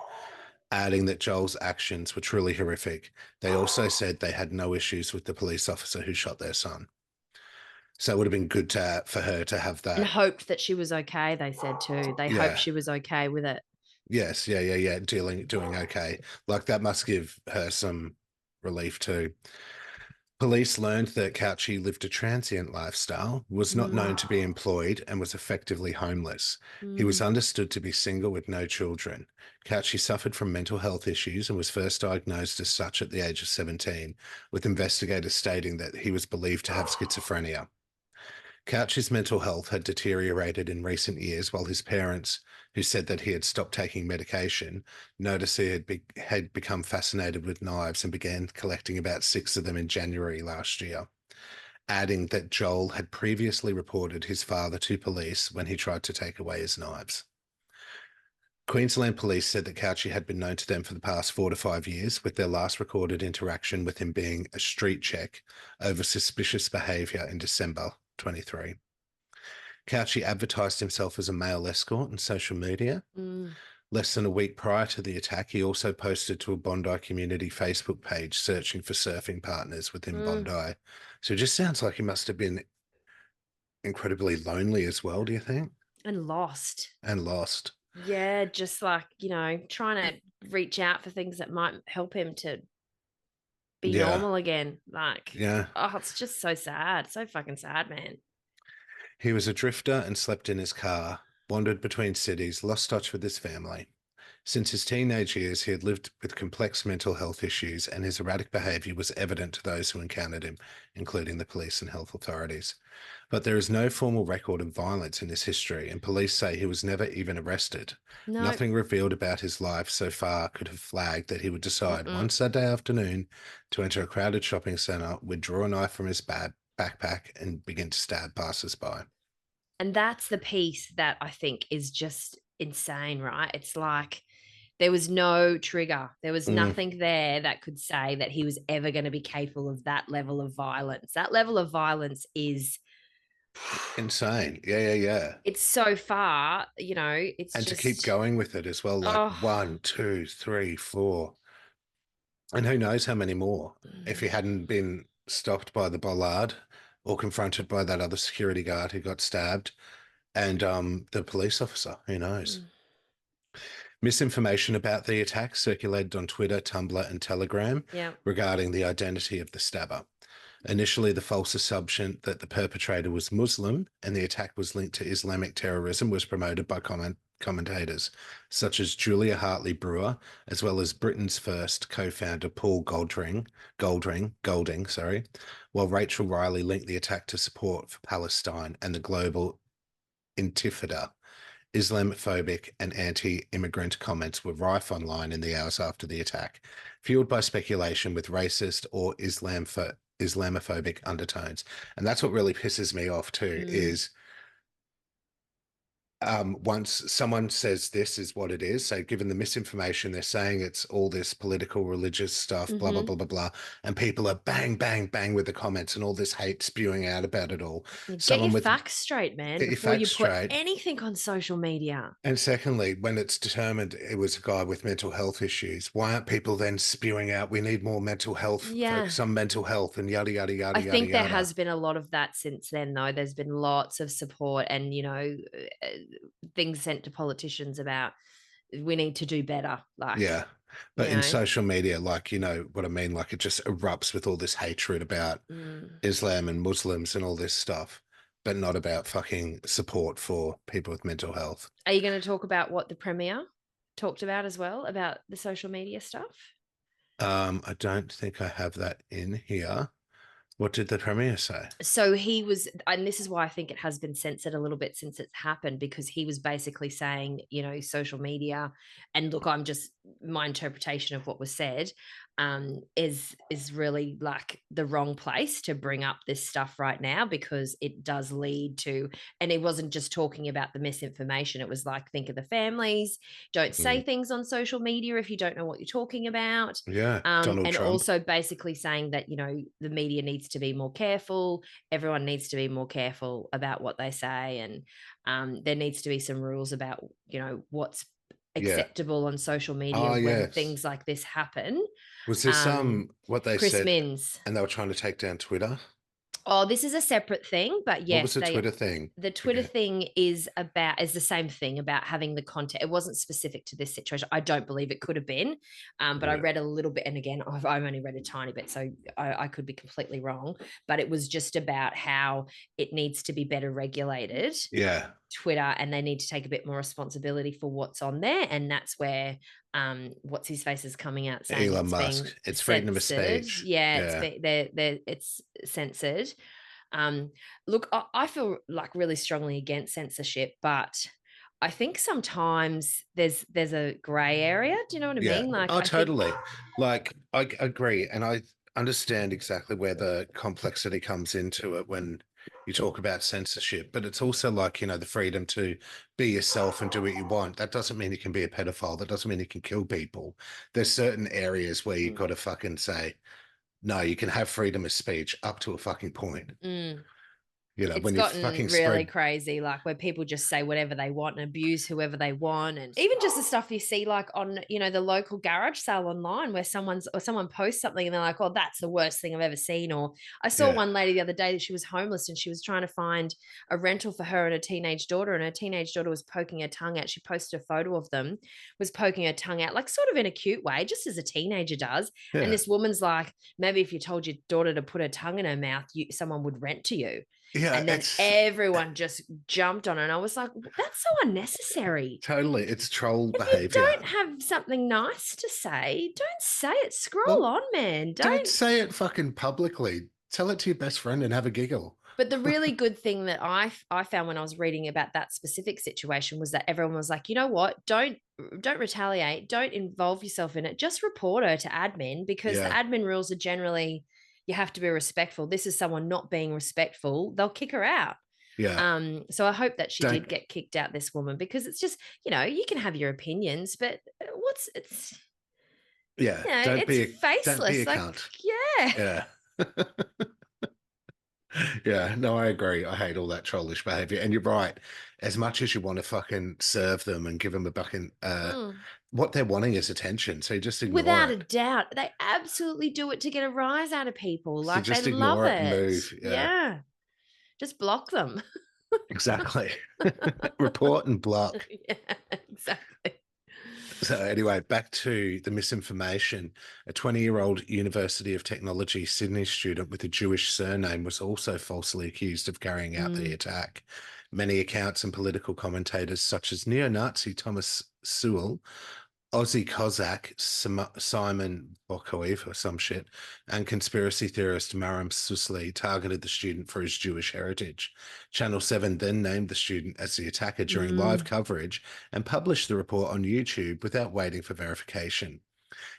adding that Joel's actions were truly horrific. They also said they had no issues with the police officer who shot their son. So it would have been good for her to have And that. hoped that she was okay, they said too. They hoped Yeah. she was okay with it. Yes. Yeah. Doing okay. Like that must give her some relief too. Police learned that Cauchi lived a transient lifestyle, was not known Mm. to be employed, and was effectively homeless. He was Mm. understood to be single with no children. Cauchi suffered from mental health issues and was first diagnosed as such at the age of 17, with investigators stating that he was believed to have schizophrenia. Couch's mental health had deteriorated in recent years, while his parents, who said that he had stopped taking medication, noticed he had become fascinated with knives and began collecting about six of them in January last year, adding that Joel had previously reported his father to police when he tried to take away his knives. Queensland Police said that Cauchi had been known to them for the past 4 to 5 years, with their last recorded interaction with him being a street check over suspicious behaviour in December 23. Cauchi advertised himself as a male escort on social media. Mm. Less than a week prior to the attack, he also posted to a Bondi community Facebook page searching for surfing partners within Mm. Bondi. So it just sounds like he must have been incredibly lonely as well, do you think? And lost. And lost. Yeah, just like, trying to reach out for things that might help him to be Yeah. normal again. Like, Yeah. it's just so sad. So fucking sad, man. He was a drifter and slept in his car, wandered between cities, lost touch with his family. Since his teenage years, he had lived with complex mental health issues, and his erratic behaviour was evident to those who encountered him, including the police and health authorities. But there is no formal record of violence in his history, and police say he was never even arrested. No. Nothing revealed about his life so far could have flagged that he would decide Mm-mm. one Saturday afternoon to enter a crowded shopping centre, withdraw a knife from his backpack, and begin to stab passers-by. And that's the piece that I think is just insane, right? It's like there was no trigger. There was Mm, nothing there that could say that he was ever going to be capable of that level of violence. That level of violence is insane. Yeah. it's so far, it's And to keep just, going with it as well, like oh. one, two, three, four, and who knows how many more if he Mm. hadn't been stopped by the bollard or confronted by that other security guard who got stabbed and the police officer. Who knows? Mm. Misinformation about the attack circulated on Twitter, Tumblr, and Telegram Yeah. regarding the identity of the stabber. Initially, the false assumption that the perpetrator was Muslim and the attack was linked to Islamic terrorism was promoted by commentators such as Julia Hartley Brewer, as well as Britain's first co-founder Paul Golding, while Rachel Riley linked the attack to support for Palestine and the global intifada. Islamophobic and anti-immigrant comments were rife online in the hours after the attack, fueled by speculation with racist or Islamophobic undertones. And that's what really pisses me off too, is once someone says this is what it is, so given the misinformation, they're saying it's all this political, religious stuff, blah, blah, blah, blah, blah, and people are bang, bang, bang with the comments and all this hate spewing out about it all. Get your facts straight, man, before you put anything on social media. And secondly, when it's determined it was a guy with mental health issues, why aren't people then spewing out, we need more mental health, focus on mental health and yada, yada, yada, I think there has been a lot of that since then, though. There's been lots of support and, things sent to politicians about we need to do better. Yeah. But in social media, like, you know what I mean? Like, it just erupts with all this hatred about Islam and Muslims and all this stuff, but not about fucking support for people with mental health. Are you going to talk about what the Premier talked about as well, about the social media stuff? I don't think I have that in here. What did the Premier say? So he was, and this is why I think it has been censored a little bit since it's happened, because he was basically saying, social media, and look, my interpretation of what was said is really like the wrong place to bring up this stuff right now, because it does lead to, and he wasn't just talking about the misinformation. It was like, think of the families, don't say things on social media if you don't know what you're talking about. Yeah. Donald and Trump. also basically saying that, the media needs to be more careful. Everyone needs to be more careful about what they say. And there needs to be some rules about, what's acceptable on social media when things like this happen. Was this what they Chris said? Minns. And they were trying to take down Twitter? Oh, this is a separate thing, but yes. What was the Twitter thing? The Twitter thing is the same thing about having the content. It wasn't specific to this situation. I don't believe it could have been, but I read a little bit, and again, I've only read a tiny bit, so I could be completely wrong, but it was just about how it needs to be better regulated. Yeah. Twitter, and they need to take a bit more responsibility for what's on there, and that's where what's his face is coming out saying Elon Musk. It's freedom of speech. Yeah. It's censored. Look, I feel like really strongly against censorship, but I think sometimes there's a grey area. Do you know what I mean? Like, totally. Like, I agree, and I understand exactly where the complexity comes into it when you talk about censorship, but it's also like, the freedom to be yourself and do what you want. That doesn't mean you can be a pedophile. That doesn't mean you can kill people. There's certain areas where you've got to fucking say, no, you can have freedom of speech up to a fucking point. It's when gotten fucking really crazy, like where people just say whatever they want and abuse whoever they want. And even just the stuff you see like on, the local garage sale online where someone posts something and they're like, oh, that's the worst thing I've ever seen. Or I saw one lady the other day that she was homeless and she was trying to find a rental for her and her teenage daughter, and her teenage daughter was poking her tongue out. She posted a photo of them, was poking her tongue out, like sort of in a cute way, just as a teenager does. Yeah. And this woman's like, maybe if you told your daughter to put her tongue in her mouth, someone would rent to you. Yeah, and then everyone just jumped on it. And I was like, that's so unnecessary. Totally. It's troll behavior. If you don't have something nice to say, don't say it. Scroll on, man. Don't say it fucking publicly. Tell it to your best friend and have a giggle. But the really good thing that I found when I was reading about that specific situation was that everyone was like, you know what? Don't retaliate. Don't involve yourself in it. Just report her to admin, because the admin rules are generally, you have to be respectful. This is someone not being respectful. They'll kick her out. Yeah. So I hope that she did get kicked out, this woman, because it's just, you can have your opinions, but it's don't be faceless. Don't be a like, cunt. Yeah. Yeah. Yeah, no, I agree. I hate all that trollish behavior. And you're right. As much as you want to fucking serve them and give them a fucking what they're wanting is attention. So you just ignore Without it. a doubt. They absolutely do it to get a rise out of people. Like, just they love ignore it. And move. Yeah. Just block them. Exactly. Report and block. Yeah, exactly. So anyway, back to the misinformation. A 20-year-old University of Technology Sydney student with a Jewish surname was also falsely accused of carrying out the attack. Many accounts and political commentators, such as neo-Nazi Thomas Sewell, Aussie Cossack Simon Bokoev or some shit, and conspiracy theorist Maram Susli targeted the student for his Jewish heritage. Channel 7 then named the student as the attacker during live coverage and published the report on YouTube without waiting for verification.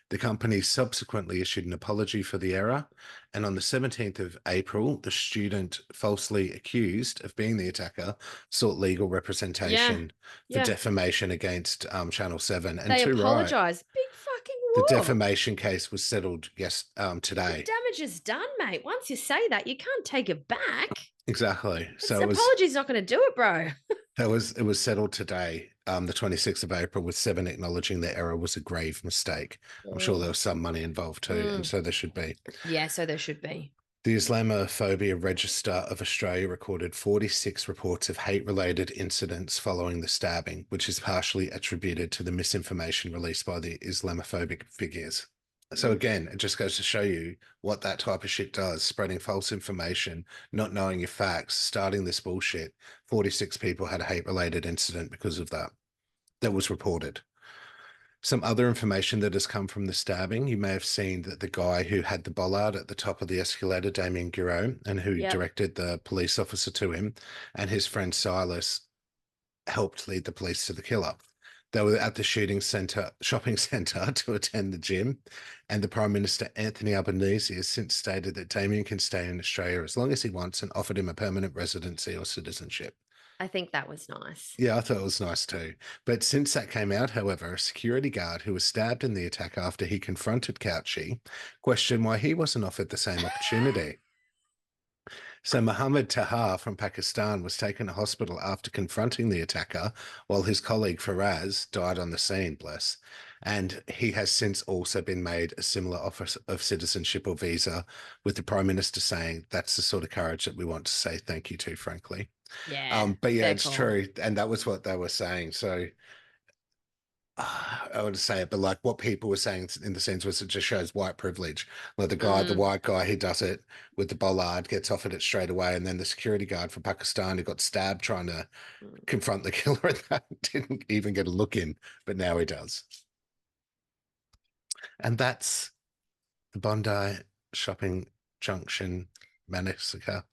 The company subsequently issued an apology for the error, and on the 17th of April, the student falsely accused of being the attacker sought legal representation for defamation against Channel 7. And They too right, apologise. Big fucking the whoop. defamation case was settled today. The damage is done, mate. Once you say that, you can't take it back. Exactly. So apology's not going to do it, bro. it was settled today, the 26th of April, with 7 acknowledging the error was a grave mistake. I'm sure there was some money involved too, and so there should be. Yeah, so there should be. The Islamophobia Register of Australia recorded 46 reports of hate-related incidents following the stabbing, which is partially attributed to the misinformation released by the Islamophobic figures. So again, it just goes to show you what that type of shit does, spreading false information, not knowing your facts, starting this bullshit. 46 people had a hate-related incident because of that. That was reported. Some other information that has come from the stabbing, you may have seen that the guy who had the bollard at the top of the escalator, Damien Guiraud, and who directed the police officer to him, and his friend Silas helped lead the police to the killer. They were at the shopping centre to attend the gym, and the Prime Minister Anthony Albanese has since stated that Damien can stay in Australia as long as he wants and offered him a permanent residency or citizenship. I think that was nice. Yeah, I thought it was nice too. But since that came out, however, a security guard who was stabbed in the attack after he confronted Cauchi questioned why he wasn't offered the same opportunity. So Mohammed Tahar from Pakistan was taken to hospital after confronting the attacker, while his colleague Faraz died on the scene, bless. And he has since also been made a similar offer of citizenship or visa, with the Prime Minister saying that's the sort of courage that we want to say thank you to, frankly. Yeah. But yeah, it's true. And that was what they were saying. So I would say it, but like what people were saying in the sense was it just shows white privilege. Like the white guy, he does it with the bollard, gets offered it straight away, and then the security guard from Pakistan who got stabbed trying to confront the killer and that didn't even get a look in, but now he does. And that's the Bondi Shopping Junction Massacre.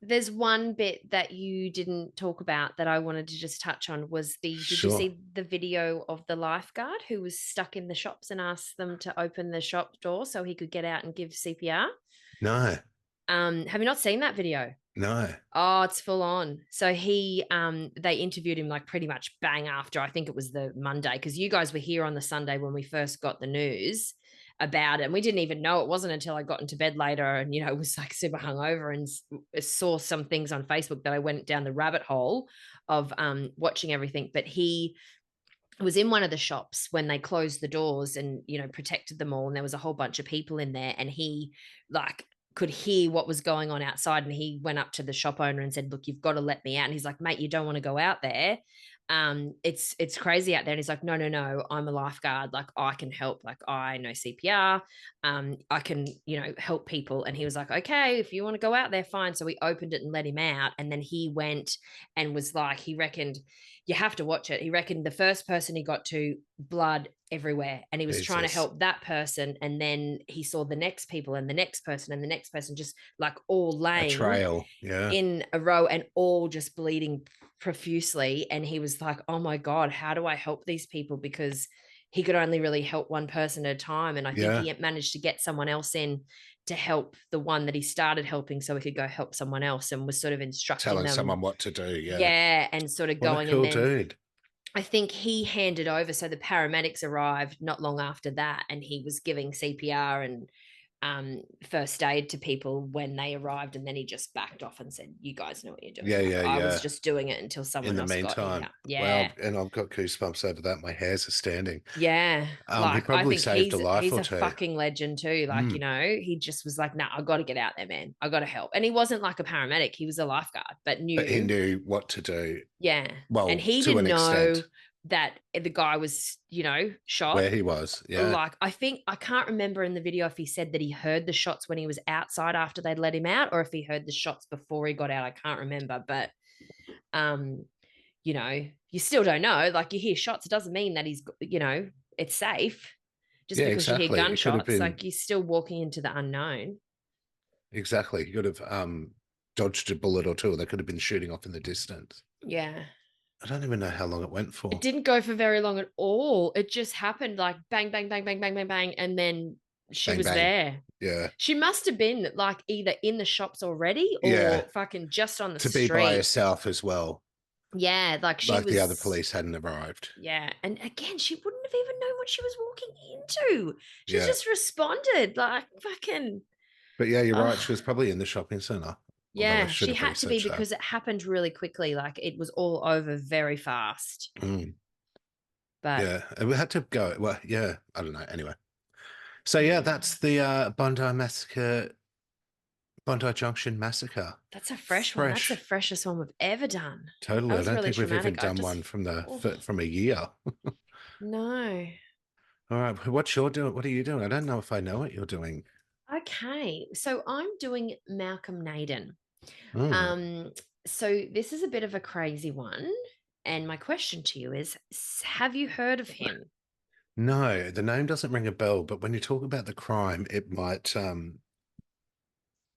There's one bit that you didn't talk about that I wanted to just touch on was did you see the video of the lifeguard who was stuck in the shops and asked them to open the shop door so he could get out and give CPR? No. Have you not seen that video? No. Oh, it's full on. So they interviewed him like pretty much bang after, I think it was the Monday, because you guys were here on the Sunday when we first got the news about it. And we didn't even know. It wasn't until I got into bed later and, was like super hungover and saw some things on Facebook that I went down the rabbit hole of watching everything. But he was in one of the shops when they closed the doors and, protected them all. And there was a whole bunch of people in there, and he could hear what was going on outside. And he went up to the shop owner and said, look, you've got to let me out. And he's like, mate, you don't want to go out there. It's crazy out there. And he's like, no, I'm a lifeguard. Like, I can help. Like, I know CPR. I can, help people. And he was like, okay, if you want to go out there, fine. So we opened it and let him out. And then he went and was like, he reckoned, you have to watch it. He reckoned the first person he got to, blood everywhere. And he was trying to help that person. And then he saw the next people and the next person and the next person, just like all laying a trail, in a row and all just bleeding profusely. And he was like, oh my God, how do I help these people? Because he could only really help one person at a time. And I think he managed to get someone else in to help the one that he started helping so he could go help someone else, and was sort of instructing telling them someone what to do. And sort of what going. A cool and then dude. I think he handed over. So the paramedics arrived not long after that, and he was giving CPR and first aid to people when they arrived, and then he just backed off and said, you guys know what you're doing. I was just doing it until someone else got here. Wow, and I've got goosebumps over that. My hairs are standing. He probably saved a life or two. He's a fucking legend too. He just was like, I got to get out there, man. I got to help. And he wasn't like a paramedic. He was a lifeguard, but he knew what to do. Yeah. Well, and he to didn't an know extent. that the guy was, shot. Where he was. Yeah. Like, I can't remember in the video if he said that he heard the shots when he was outside after they'd let him out, or if he heard the shots before he got out. I can't remember, but you still don't know. Like, you hear shots, it doesn't mean that he's, it's safe. Just Yeah, because you hear exactly. It could have gunshots, been like, you're still walking into the unknown. exactly. He could have dodged a bullet or two. They could have been shooting off in the distance. Yeah. I don't even know how long it went It for. didn't go for very long at all. It just happened like bang, bang, bang, bang, bang, bang, bang. And then she Bang was bang. there. Yeah. She must have been like either in the shops already Yeah. or fucking just on the To be by street. herself as well. Yeah, like she Like was. the other police hadn't arrived. Yeah. And again, she wouldn't have even known what she was walking into. She Yeah. just responded like fucking. But yeah, you're right. Oh, She was probably in the shopping centre. Although I yeah, should she have had to be researched that. because it happened really quickly. Like it was all over very fast. Mm. But Yeah. And we had to go. Well, yeah. I don't know. Anyway. So yeah, yeah. that's the Bondi Massacre, Bondi Junction Massacre. That's a fresh one. That's the Fresh. freshest one we've ever done. That Totally. I was don't really think we've even traumatic. done one from Oh, from a year. no. All right. What's your doing? What are you doing? I don't know if I know what you're doing. Okay. So I'm doing Malcolm Naden. Mm. Um, so this is a bit of a crazy one. And my question to you is, have you heard of him? No, the name doesn't ring a bell, but when you talk about the crime, it might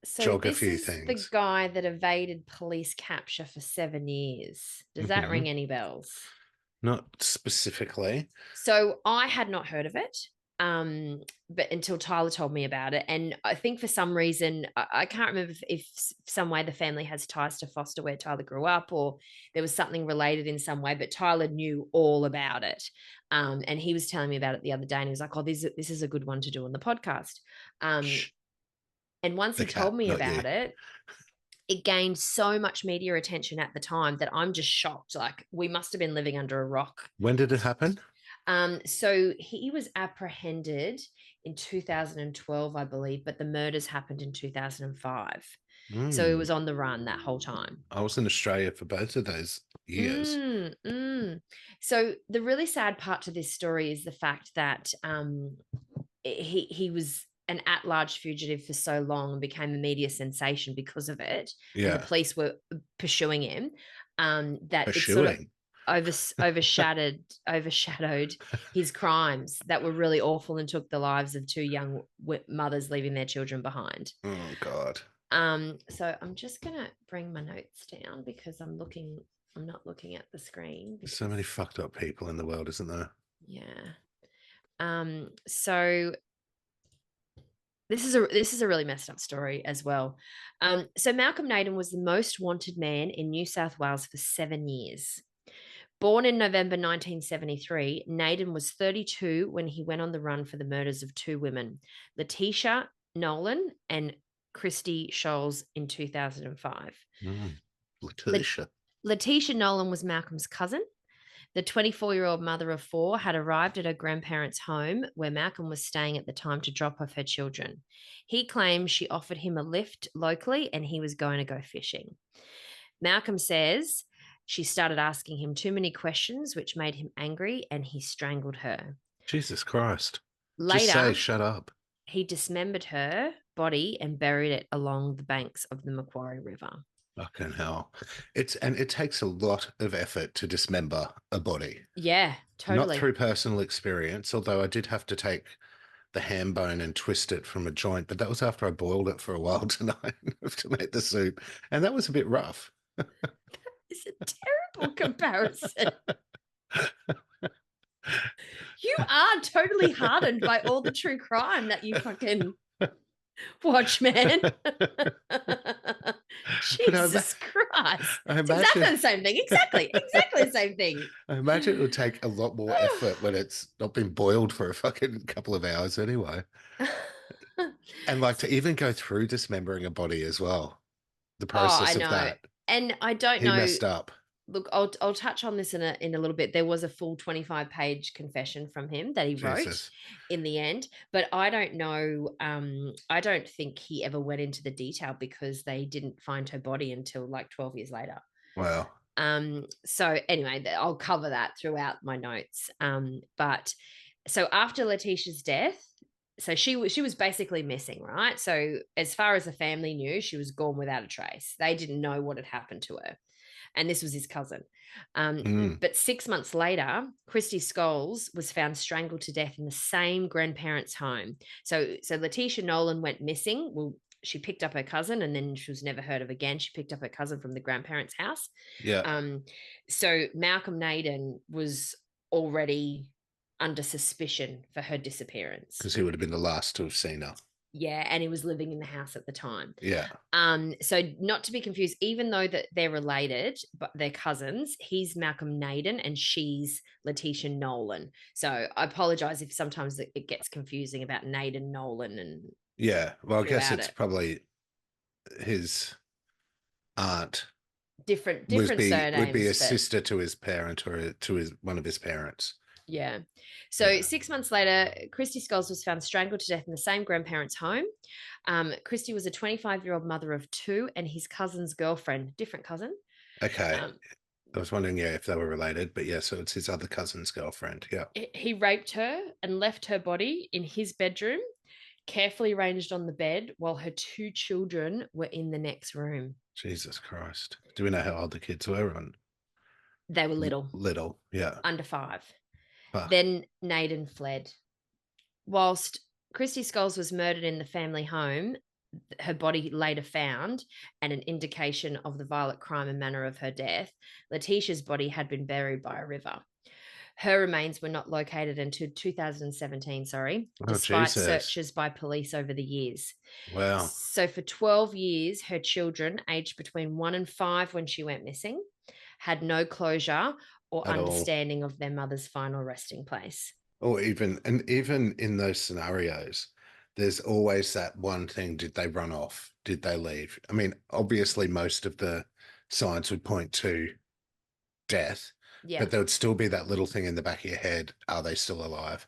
So jog a this few is the things. guy that evaded police capture for 7 years. Does that Hmm. ring any bells? Not specifically. So I had not heard of it, but until Tyler told me about it. And I think for some reason, I can't remember if some way the family has ties to Foster where Tyler grew up, or there was something related in some way, but Tyler knew all about it. And he was telling me about it the other day, and he was like, oh, this is a good one to do on the podcast. Shh, And once the he told cat, me not you. about it, it gained so much media attention at the time that I'm just shocked. Like, we must have been living under a rock. When did it happen? So he was apprehended in 2012, I believe, but the murders happened in 2005. So he was Mm. on the run that whole time. I was in Australia for both of those years. Mm, mm. So the really sad part to this story is the fact that he was an at-large fugitive for so long and became a media sensation because of it, and the Yeah, police were pursuing him. That it sort of pursuing. overshadowed his crimes that were really awful and took the lives of two young mothers, leaving their children behind. Oh God. So I'm just gonna bring my notes down because I'm not looking at the screen There's so because many fucked up people in the world, isn't there? yeah. So this is a really messed up story as well. So Malcolm Naden was the most wanted man in New South Wales for 7 years. Born in November 1973, Naden was 32 when he went on the run for the murders of two women, Letitia Nolan and Christy Scholes, in 2005. Mm. Letitia. Letitia Nolan was Malcolm's cousin. The 24-year-old mother of four had arrived at her grandparents' home where Malcolm was staying at the time to drop off her children. He claims she offered him a lift locally and he was going to go fishing. Malcolm says she started asking him too many questions, which made him angry, and he strangled her. Jesus Christ. Just say, Later, shut up. he dismembered her body and buried it along the banks of the Macquarie River. Fucking hell. It takes a lot of effort to dismember a body. Yeah, Not totally. through personal experience, although I did have to take the ham bone and twist it from a joint, but that was after I boiled it for a while tonight to make the soup. And that was a bit rough. It's a terrible comparison. You are totally hardened by all the true crime that you fucking watch, man. Jesus Christ. I It's imagine, exactly the same thing. Exactly the same thing. I imagine it would take a lot more effort when it's not been boiled for a fucking couple of hours anyway. And like to even go through dismembering a body as well, the Oh, I process of know. that. And I don't He know. messed up. Look, I'll touch on this in a little bit. There was a full 25-page confession from him that he wrote Jesus. in the end, but I don't know. I don't think he ever went into the detail because they didn't find her body until like 12 years later. Wow. So anyway, I'll cover that throughout my notes. But so after Letitia's death, so she was basically missing, right? So as far as the family knew, she was gone without a trace. They didn't know what had happened to her, and this was his cousin. Mm. But 6 months later, Christy Scholes was found strangled to death in the same grandparents' home. So Letitia Nolan went missing. Well, she picked up her cousin, and then she was never heard of again. She picked up her cousin from the grandparents' house. Yeah. So Malcolm Naden was already under suspicion for her disappearance. Because he would have been the last to have seen her. Yeah, and he was living in the house at the time. Yeah. So not to be confused, even though that they're related, but they're cousins, he's Malcolm Naden and she's Letitia Nolan. So I apologize if sometimes it gets confusing about Naden Nolan and Yeah. Well, I guess it's it. probably his aunt Different would be surnames, a but sister to his parent or to his one of his parents. yeah. So 6 months later, Christy Scholes was found strangled to death in the same grandparents' home. Christy was a 25-year-old mother of two and his cousin's girlfriend, different cousin. Okay. I was wondering, if they were related, but yeah, so it's his other cousin's girlfriend. Yeah. He raped her and left her body in his bedroom, carefully arranged on the bed, while her two children were in the next room. Jesus Christ. Do we know how old the kids were? They were little. Little, yeah. Under 5. Fuck. Then Naden fled. Whilst Christy Scholes was murdered in the family home, her body later found, and an indication of the violent crime and manner of her death, Letitia's body had been buried by a river. Her remains were not located until 2017, despite searches by police over the years. Wow. So for 12 years, her children, aged between 1 and 5 when she went missing, had no closure or understanding of their mother's final resting place. Or even in those scenarios, there's always that one thing: did they run off? Did they leave? I mean, obviously, most of the signs would point to death, but there would still be that little thing in the back of your head: are they still alive?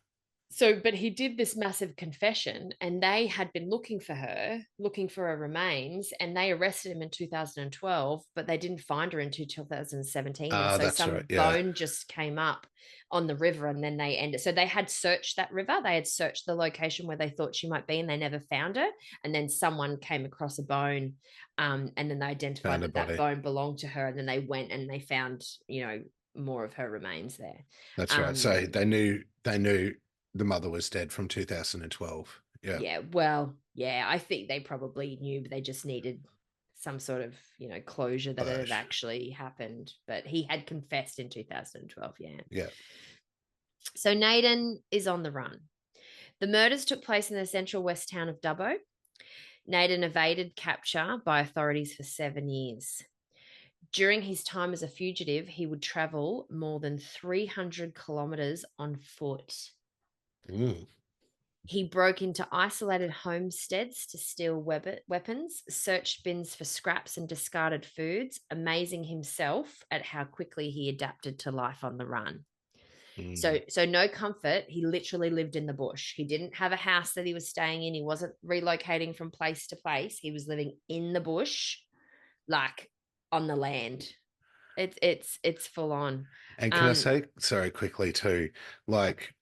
So, but he did this massive confession, and they had been looking for her remains, and they arrested him in 2012, but they didn't find her until 2017. And so That's some right. Yeah. bone just came up on the river, and then they ended. So they had searched that river. They had searched the location where they thought she might be, and they never found her. And then someone came across a bone, and then they identified that bone belonged to her. And then they went and they found, more of her remains there. That's right. So they knew the mother was dead from 2012. Yeah. Yeah. Well, yeah, I think they probably knew, but they just needed some sort of, closure that it had actually happened. But he had confessed in 2012. Yeah. Yeah. So Naden is on the run. The murders took place in the central west town of Dubbo. Naden evaded capture by authorities for 7 years. During his time as a fugitive, he would travel more than 300 kilometers on foot. Mm. He broke into isolated homesteads to steal weapons, searched bins for scraps and discarded foods, amazing himself at how quickly he adapted to life on the run. Mm. So no comfort. He literally lived in the bush. He didn't have a house that he was staying in. He wasn't relocating from place to place. He was living in the bush, like on the land. It's full on. And can I say, sorry, quickly too, like,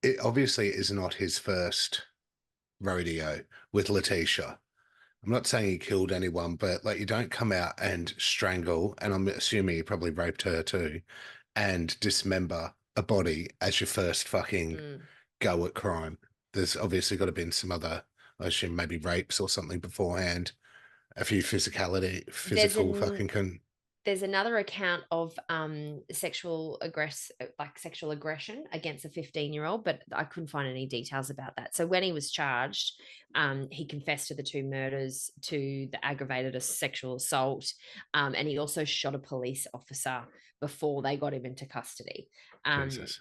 it obviously is not his first rodeo with Letitia. I'm not saying he killed anyone, but like, you don't come out and strangle, and I'm assuming he probably raped her too, and dismember a body as your first fucking go at crime. There's obviously got to be some other, I assume maybe rapes or something beforehand, a few physical fucking. There's another account of sexual aggression against a 15-year-old, but I couldn't find any details about that. So when he was charged, he confessed to the 2 murders, to the aggravated sexual assault, and he also shot a police officer before they got him into custody.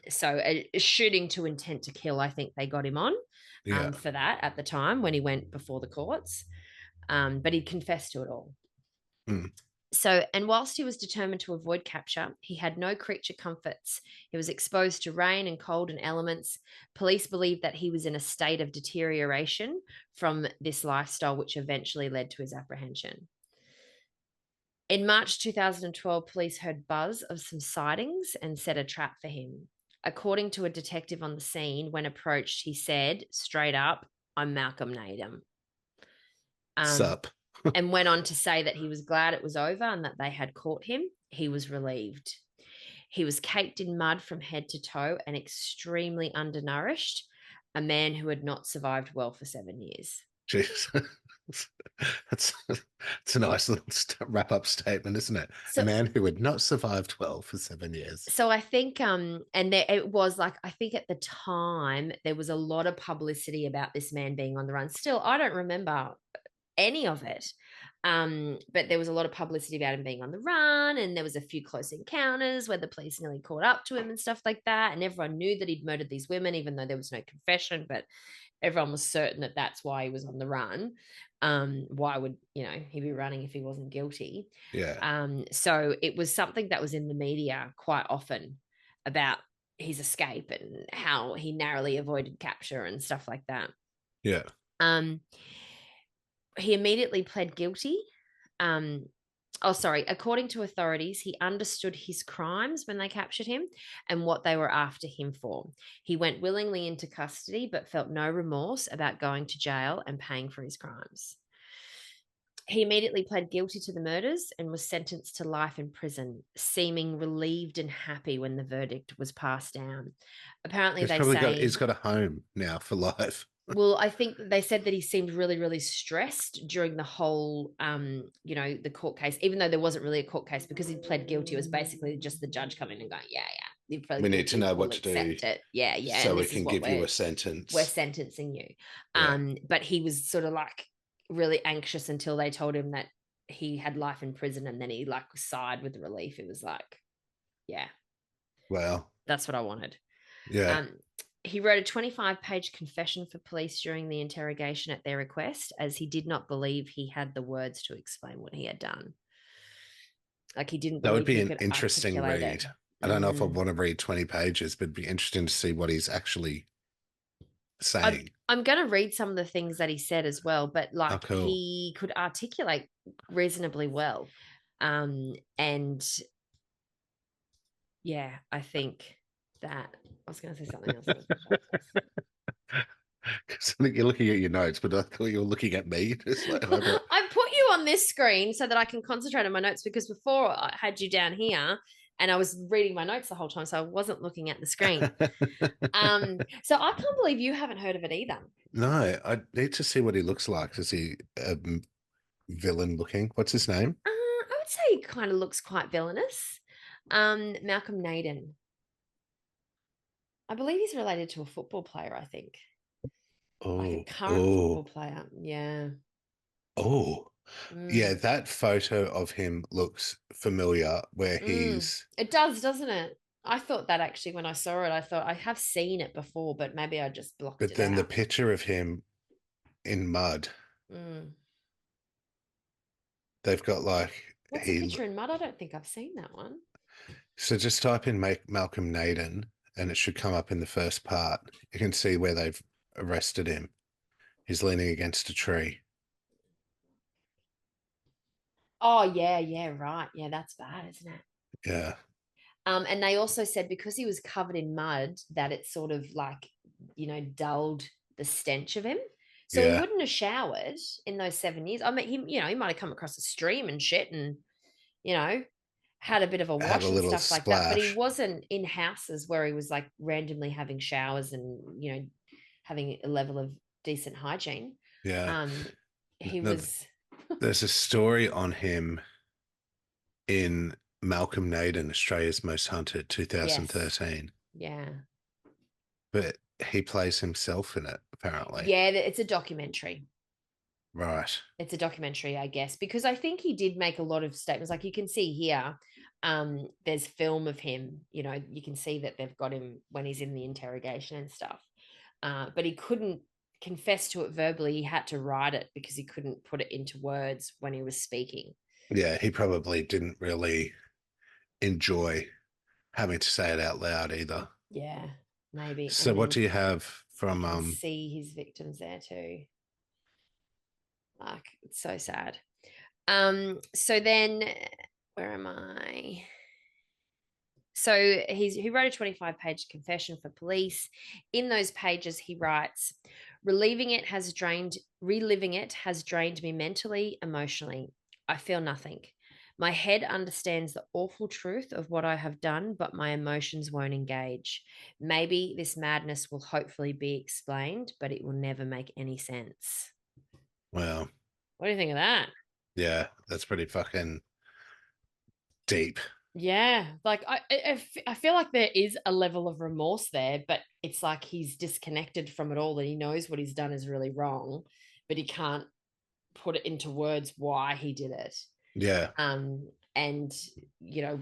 So a shooting to intent to kill, I think they got him on for that at the time when he went before the courts, but he confessed to it all. So, and whilst he was determined to avoid capture, he had no creature comforts. He was exposed to rain and cold and elements. Police believed that he was in a state of deterioration from this lifestyle, which eventually led to his apprehension. In March 2012, police heard buzz of some sightings and set a trap for him. According to a detective on the scene, when approached, he said straight up, "I'm Malcolm Naden." Sup. And went on to say that he was glad it was over and that they had caught him. He was relieved. He was caked in mud from head to toe and extremely undernourished, a man who had not survived well for 7 years. Jeez. That's it's a nice little wrap-up statement, isn't it? A So, man who had not survived well for 7 years. so I think, and there it was like, I think at the time there was a lot of publicity about this man being on the run. Still, I don't remember any of it. But there was a lot of publicity about him being on the run, and there was a few close encounters where the police nearly caught up to him and stuff like that. And everyone knew that he'd murdered these women, even though there was no confession. But everyone was certain that that's why he was on the run. Why would he be running if he wasn't guilty? Yeah. So it was something that was in the media quite often about his escape and how he narrowly avoided capture and stuff like that. Yeah. He immediately pled guilty. According to authorities, he understood his crimes when they captured him and what they were after him for. He went willingly into custody, but felt no remorse about going to jail and paying for his crimes. He immediately pled guilty to the murders and was sentenced to life in prison, seeming relieved and happy when the verdict was passed down. Apparently, He's got a home now for life. Well, I think they said that he seemed really, really stressed during the whole, the court case, even though there wasn't really a court case because he pled guilty. It was basically just the judge coming and going, yeah. We need to know what to do. It. Yeah. So we can give you a sentence. We're sentencing you. Yeah. But he was sort of like really anxious until they told him that he had life in prison, and then he like sighed with relief. It was like, yeah. Wow. That's what I wanted. Yeah. He wrote a 25-page confession for police during the interrogation at their request, as he did not believe he had the words to explain what he had done. Like he didn't. That would be he an could interesting read. it. I don't know if I want to read 20 pages, but it'd be interesting to see what he's actually saying. I'm going to read some of the things that he said as well, but like cool. He could articulate reasonably well. And yeah, I think that I was going to say something else. Because I think you're looking at your notes, but I thought you were looking at me. I put you on this screen so that I can concentrate on my notes, because before I had you down here and I was reading my notes the whole time, so I wasn't looking at the screen. So I can't believe you haven't heard of it either. No, I need to see what he looks like. Is he villain looking? What's his name? I would say he kind of looks quite villainous. Malcolm Naden. I believe he's related to a football player, I think. Like a current football player. Yeah. Yeah, that photo of him looks familiar where he's... It does, doesn't it? I thought that actually when I saw it. I thought I have seen it before, but maybe I just blocked it out. But then the picture of him in mud. They've got like... What's a picture in mud? I don't think I've seen that one. So just type in Malcolm Naden and it should come up in the first part. You can see where they've arrested him. He's leaning against a tree. Oh, yeah, right. Yeah, that's bad, isn't it? Yeah. And they also said because he was covered in mud that it sort of like, dulled the stench of him. So he wouldn't have showered in those 7 years. I mean, he might have come across a stream and shit and, had a bit of a wash and stuff like that. But he wasn't in houses where he was like randomly having showers and, having a level of decent hygiene. Yeah. He was... There's a story on him in Malcolm Naden, Australia's Most Hunted, 2013. Yes. Yeah. But he plays himself in it, apparently. Yeah, it's a documentary. Right. It's a documentary, I guess, because I think he did make a lot of statements. Like you can see here, there's film of him, you can see that they've got him when he's in the interrogation and stuff. But he couldn't confess to it verbally. He had to write it because he couldn't put it into words when he was speaking. Yeah, he probably didn't really enjoy having to say it out loud either. Yeah, maybe. So what do you have from... You can see his victims there too. Like, it's so sad. So then, where am I? So he wrote a 25-page confession for police. In those pages, he writes, reliving it has drained me mentally, emotionally. I feel nothing. My head understands the awful truth of what I have done, but my emotions won't engage. Maybe this madness will hopefully be explained, but it will never make any sense. Wow. What do you think of that? Yeah, that's pretty fucking deep. Yeah, like I feel like there is a level of remorse there, but it's like he's disconnected from it all and he knows what he's done is really wrong, but he can't put it into words why he did it. Yeah. And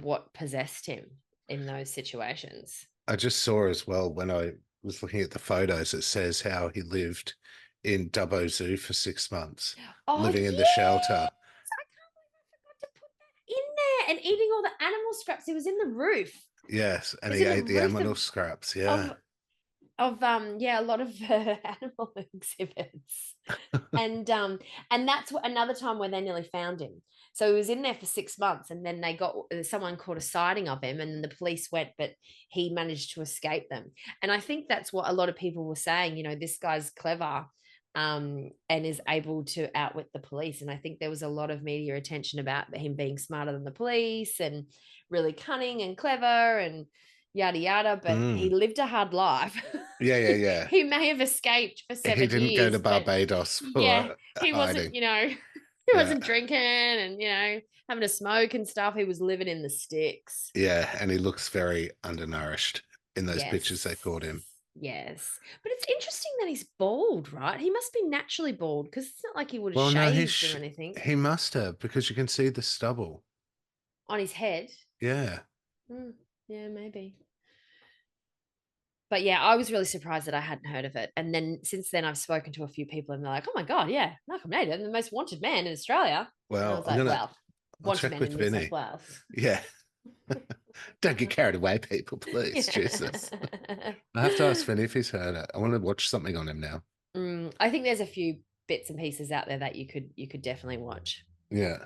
what possessed him in those situations. I just saw as well when I was looking at the photos, it says how he lived in Dubbo Zoo for 6 months, Oh living in the yes, shelter. I can't believe I forgot to put that in there and eating all the animal scraps. He was in the roof. Yes, He and was he in the ate the roof animal scraps. Yeah. of a lot of animal exhibits. And that's another time where they nearly found him. So he was in there for 6 months, and then someone caught a sighting of him, and then the police went, but he managed to escape them. And I think that's what a lot of people were saying. This guy's clever, and is able to outwit the police. And I think there was a lot of media attention about him being smarter than the police and really cunning and clever and yada yada. But he Mm. lived a hard life. Yeah, yeah, yeah. He may have escaped for He seven didn't go to years, but Barbados yeah, for he wasn't, hiding. he Yeah. wasn't drinking and, having a smoke and stuff. He was living in the sticks. Yeah. And he looks very undernourished in those Yes. pictures they caught him. Yes. But it's interesting that he's bald, right? He must be naturally bald because it's not like he would have Well, no, shaved or anything he must have because you can see the stubble. on his head. Yeah. Yeah, maybe. But yeah, I was really surprised that I hadn't heard of it. And then since then, I've spoken to a few people and they're like, oh my God, yeah, Malcolm Naden, the most wanted man in Australia. And I Well, was like, well, I'll wanted check man with in New South Vinny. Wales. Yeah. Don't get carried away, people, please. Jesus. I have to ask Vinny if he's heard it. I want to watch something on him now. I think there's a few bits and pieces out there that you could definitely watch. Yeah.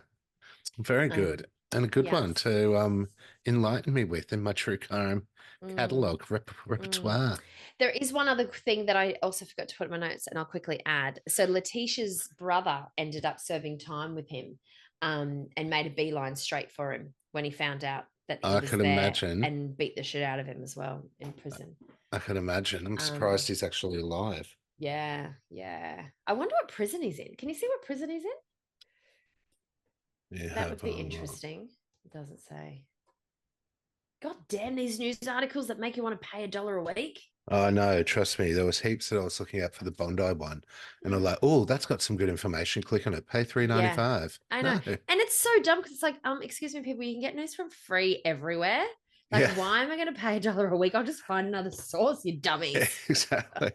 Very Um, good. And a good yes. one to enlighten me with in my true crime Mm, catalogue mm. repertoire. There is one other thing that I also forgot to put in my notes, and I'll quickly add. So Letitia's brother ended up serving time with him, and made a beeline straight for him when he found out that he I was could there, imagine. and beat the shit out of him as well in prison. I could imagine. I'm Um, surprised he's actually alive. yeah, yeah. I wonder what prison he's in. Can you see what prison he's in? Yeah, That would have a be look. interesting. It doesn't say. God damn these news articles that make you want to pay $1 a week. Oh no, trust me. There was heaps that I was looking at for the Bondi one, and I'm like, oh, that's got some good information. Click on it. Pay Yeah, $3.95. I know. No. And it's so dumb because it's like, excuse me, people, you can get news from free everywhere. Like, Yeah. why am I going to pay $1 a week? I'll just find another source, you dummies. Exactly.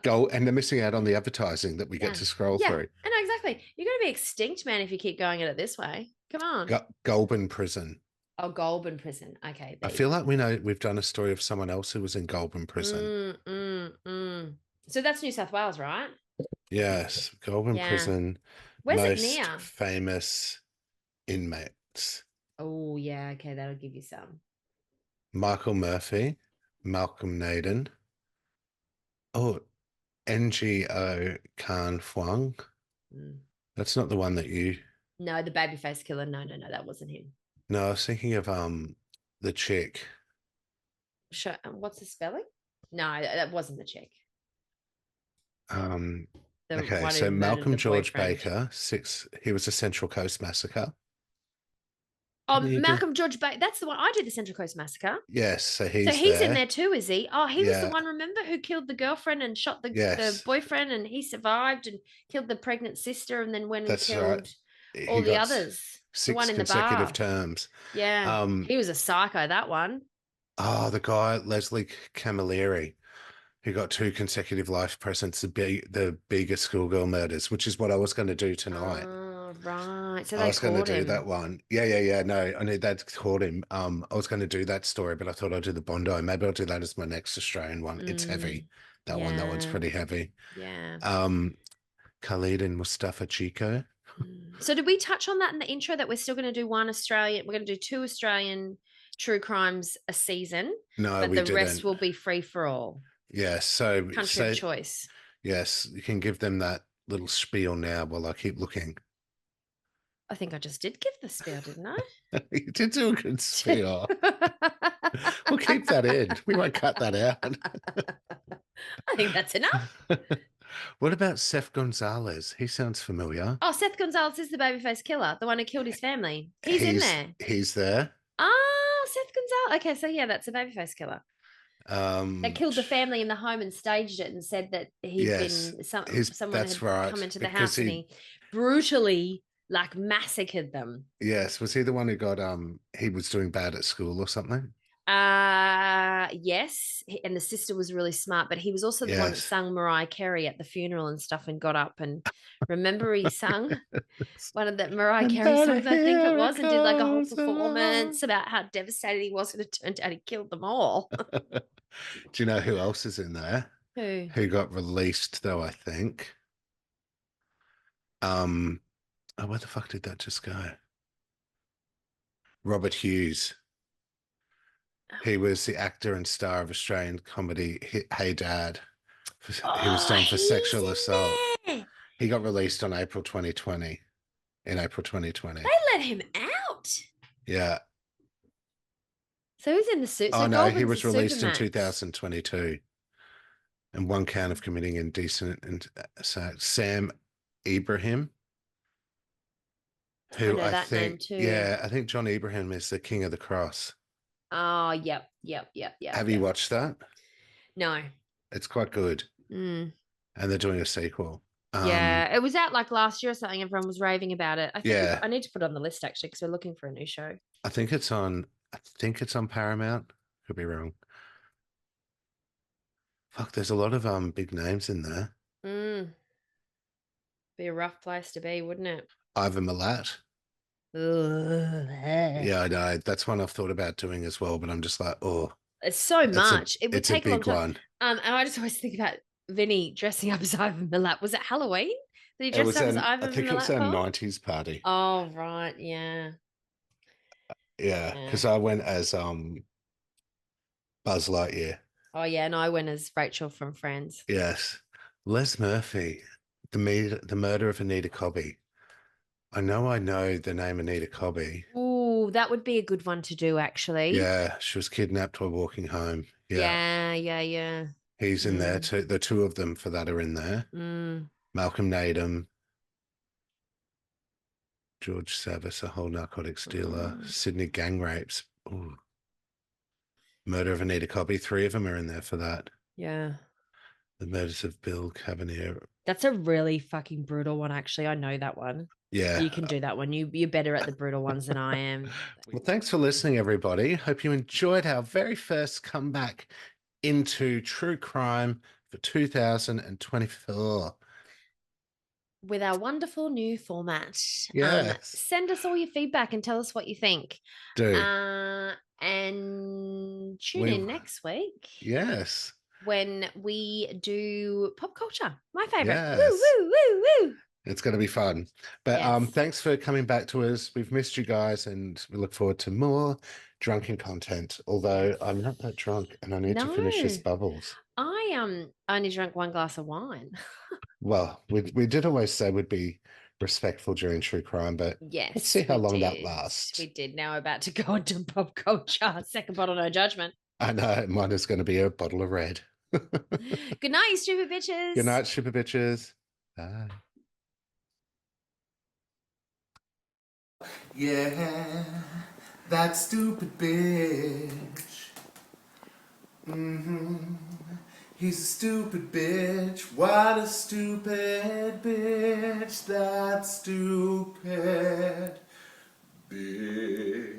Go and they're missing out on the advertising that we get Yeah. to scroll Yeah. through. I know exactly. You're going to be extinct, man, if you keep going at it this way. Come on. Goulburn Prison. Oh, Goulburn Prison. Okay, I there you feel go. like we've done a story of someone else who was in Goulburn Prison. So that's New South Wales, right? Yes, Goulburn Yeah. Prison, Where's it most near? famous inmates. Oh, yeah. Okay, that'll give you some. Michael Murphy, Malcolm Naden. Oh, NGO Khan Fwang. Mm. That's not the one that you. No, the babyface killer. No, no, no, that wasn't him. No, I was thinking of the chick. What's the spelling? No, that wasn't the chick. Um, The okay, one so who murdered Malcolm the George boyfriend. Baker, he was a Central Coast massacre. Oh, There you go. Malcolm George Baker. That's the one. I did the Central Coast Massacre. Yes, so So he's he's in there. there too, is he? Oh, he was the Yeah, one, remember, who killed the girlfriend and shot the yes, boyfriend, and he survived and killed the pregnant sister and then went and that's right. killed all He the got others. The six one in the consecutive bar. terms. Yeah. Um, He was a psycho, that one. the guy Leslie Camilleri, who got two consecutive life presents, the bigger schoolgirl murders, which is what I was going to do tonight. Oh, right. So I they was going to caught do that him. one. Yeah, yeah, yeah. No, I need that caught him. I was going to do that story, but I thought I'd do the Bondi. Maybe I'll do that as my next Australian one. It's heavy. That one's Yeah. pretty heavy. Yeah. Um, Khalid and Mustafa Chico. So did we touch on that in the intro that we're still going to do we're going to do 2 Australian true crimes a season, No, but we the rest didn't. will be free for all. Yes. So Country of choice. yes, you can give them that little spiel now while I keep looking. I think I just did give the spiel, didn't I? You did do a good spiel. We'll keep that in. We won't cut that out. I think that's enough. What about Seth Gonzalez? He sounds familiar. Oh, Seth Gonzalez is the babyface killer, the one who killed his family. He's in there. He's there. Ah, Seth Gonzalez. Okay, so yeah, that's a babyface killer. They killed the Sh- family in the home and staged it and said that he'd yes, been someone that's had right. come into the Because house and he brutally like massacred them. yes, was he the one who got he was doing bad at school or something? Yes, and the sister was really smart, but he was also the one that Yes. sung Mariah Carey at the funeral and stuff and got up and remember he sung one of the Mariah And Carey then songs, I think it was, and did like a whole goes performance about how devastated he was, and it turned out he killed them all. Do you know who else is in there? Who? Who got released though, I think. Oh, where the fuck did that just go? Robert Hughes. He was the actor and star of Australian comedy Hey Dad. He was done for sexual assault. There. He got released on April 2020. In April 2020. They let him out. Yeah. So he's in the suit. So Oh no, he Goldman's was released in Supermax. 2022. And 1 count of committing indecent and Sam Ibrahim. I know that name too. Yeah, I think John Ibrahim is the king of the cross. Oh, yep. Have you watched that? No. It's quite good. Mm. And they're doing a sequel. Yeah, it was out like last year or something. Everyone was raving about it. I think Yeah. I need to put it on the list actually because we're looking for a new show. I think it's on Paramount. Could be wrong. Fuck, there's a lot of big names in there. Be a rough place to be, wouldn't it? Ivan Milat. Yeah, I know. That's one I've thought about doing as well, but I'm just like, oh, it's so much. It would take a long time. One. And I just always think about Vinny dressing up as Ivan Milat. Was it Halloween? Did he dress up as Ivan Milat? I think it was a 90s party. Oh, right. Yeah. Yeah, because I went as Buzz Lightyear. Oh, yeah, and I went as Rachel from Friends. Yes. Les Murphy, the murder of Anita Cobby. I know the name Anita Cobby. Oh, that would be a good one to do, actually. Yeah, she was kidnapped while walking home. Yeah. He's in there too. The two of them for that are in there. Malcolm Naden, George Savis, a whole narcotics dealer, Sydney gang rapes. Ooh. Murder of Anita Cobby. 3 of them are in there for that. Yeah. The murders of Bill Cavanier. That's a really fucking brutal one, actually. I know that one. Yeah. You can do that one. You're better at the brutal ones than I am. Well, thanks for listening, everybody. Hope you enjoyed our very first comeback into true crime for 2024. With our wonderful new format. Yes. Send us all your feedback and tell us what you think. Do. And tune in next week. Yes. When we do pop culture. My favorite. Yes. Woo, woo, woo, woo. It's going to be fun. But Yes. Thanks for coming back to us. We've missed you guys and we look forward to more drunken content. Although I'm not that drunk and I need to finish this bubbles. I only drank 1 glass of wine. Well, we did always say we'd be respectful during true crime, but yes, let's see how long that lasts. We did. Now we're about to go into pop culture. Second bottle, no judgment. I know. Mine is going to be a bottle of red. Good night, you stupid bitches. Good night, stupid bitches. Bye. Yeah, that stupid bitch. He's a stupid bitch. What a stupid bitch. That stupid bitch.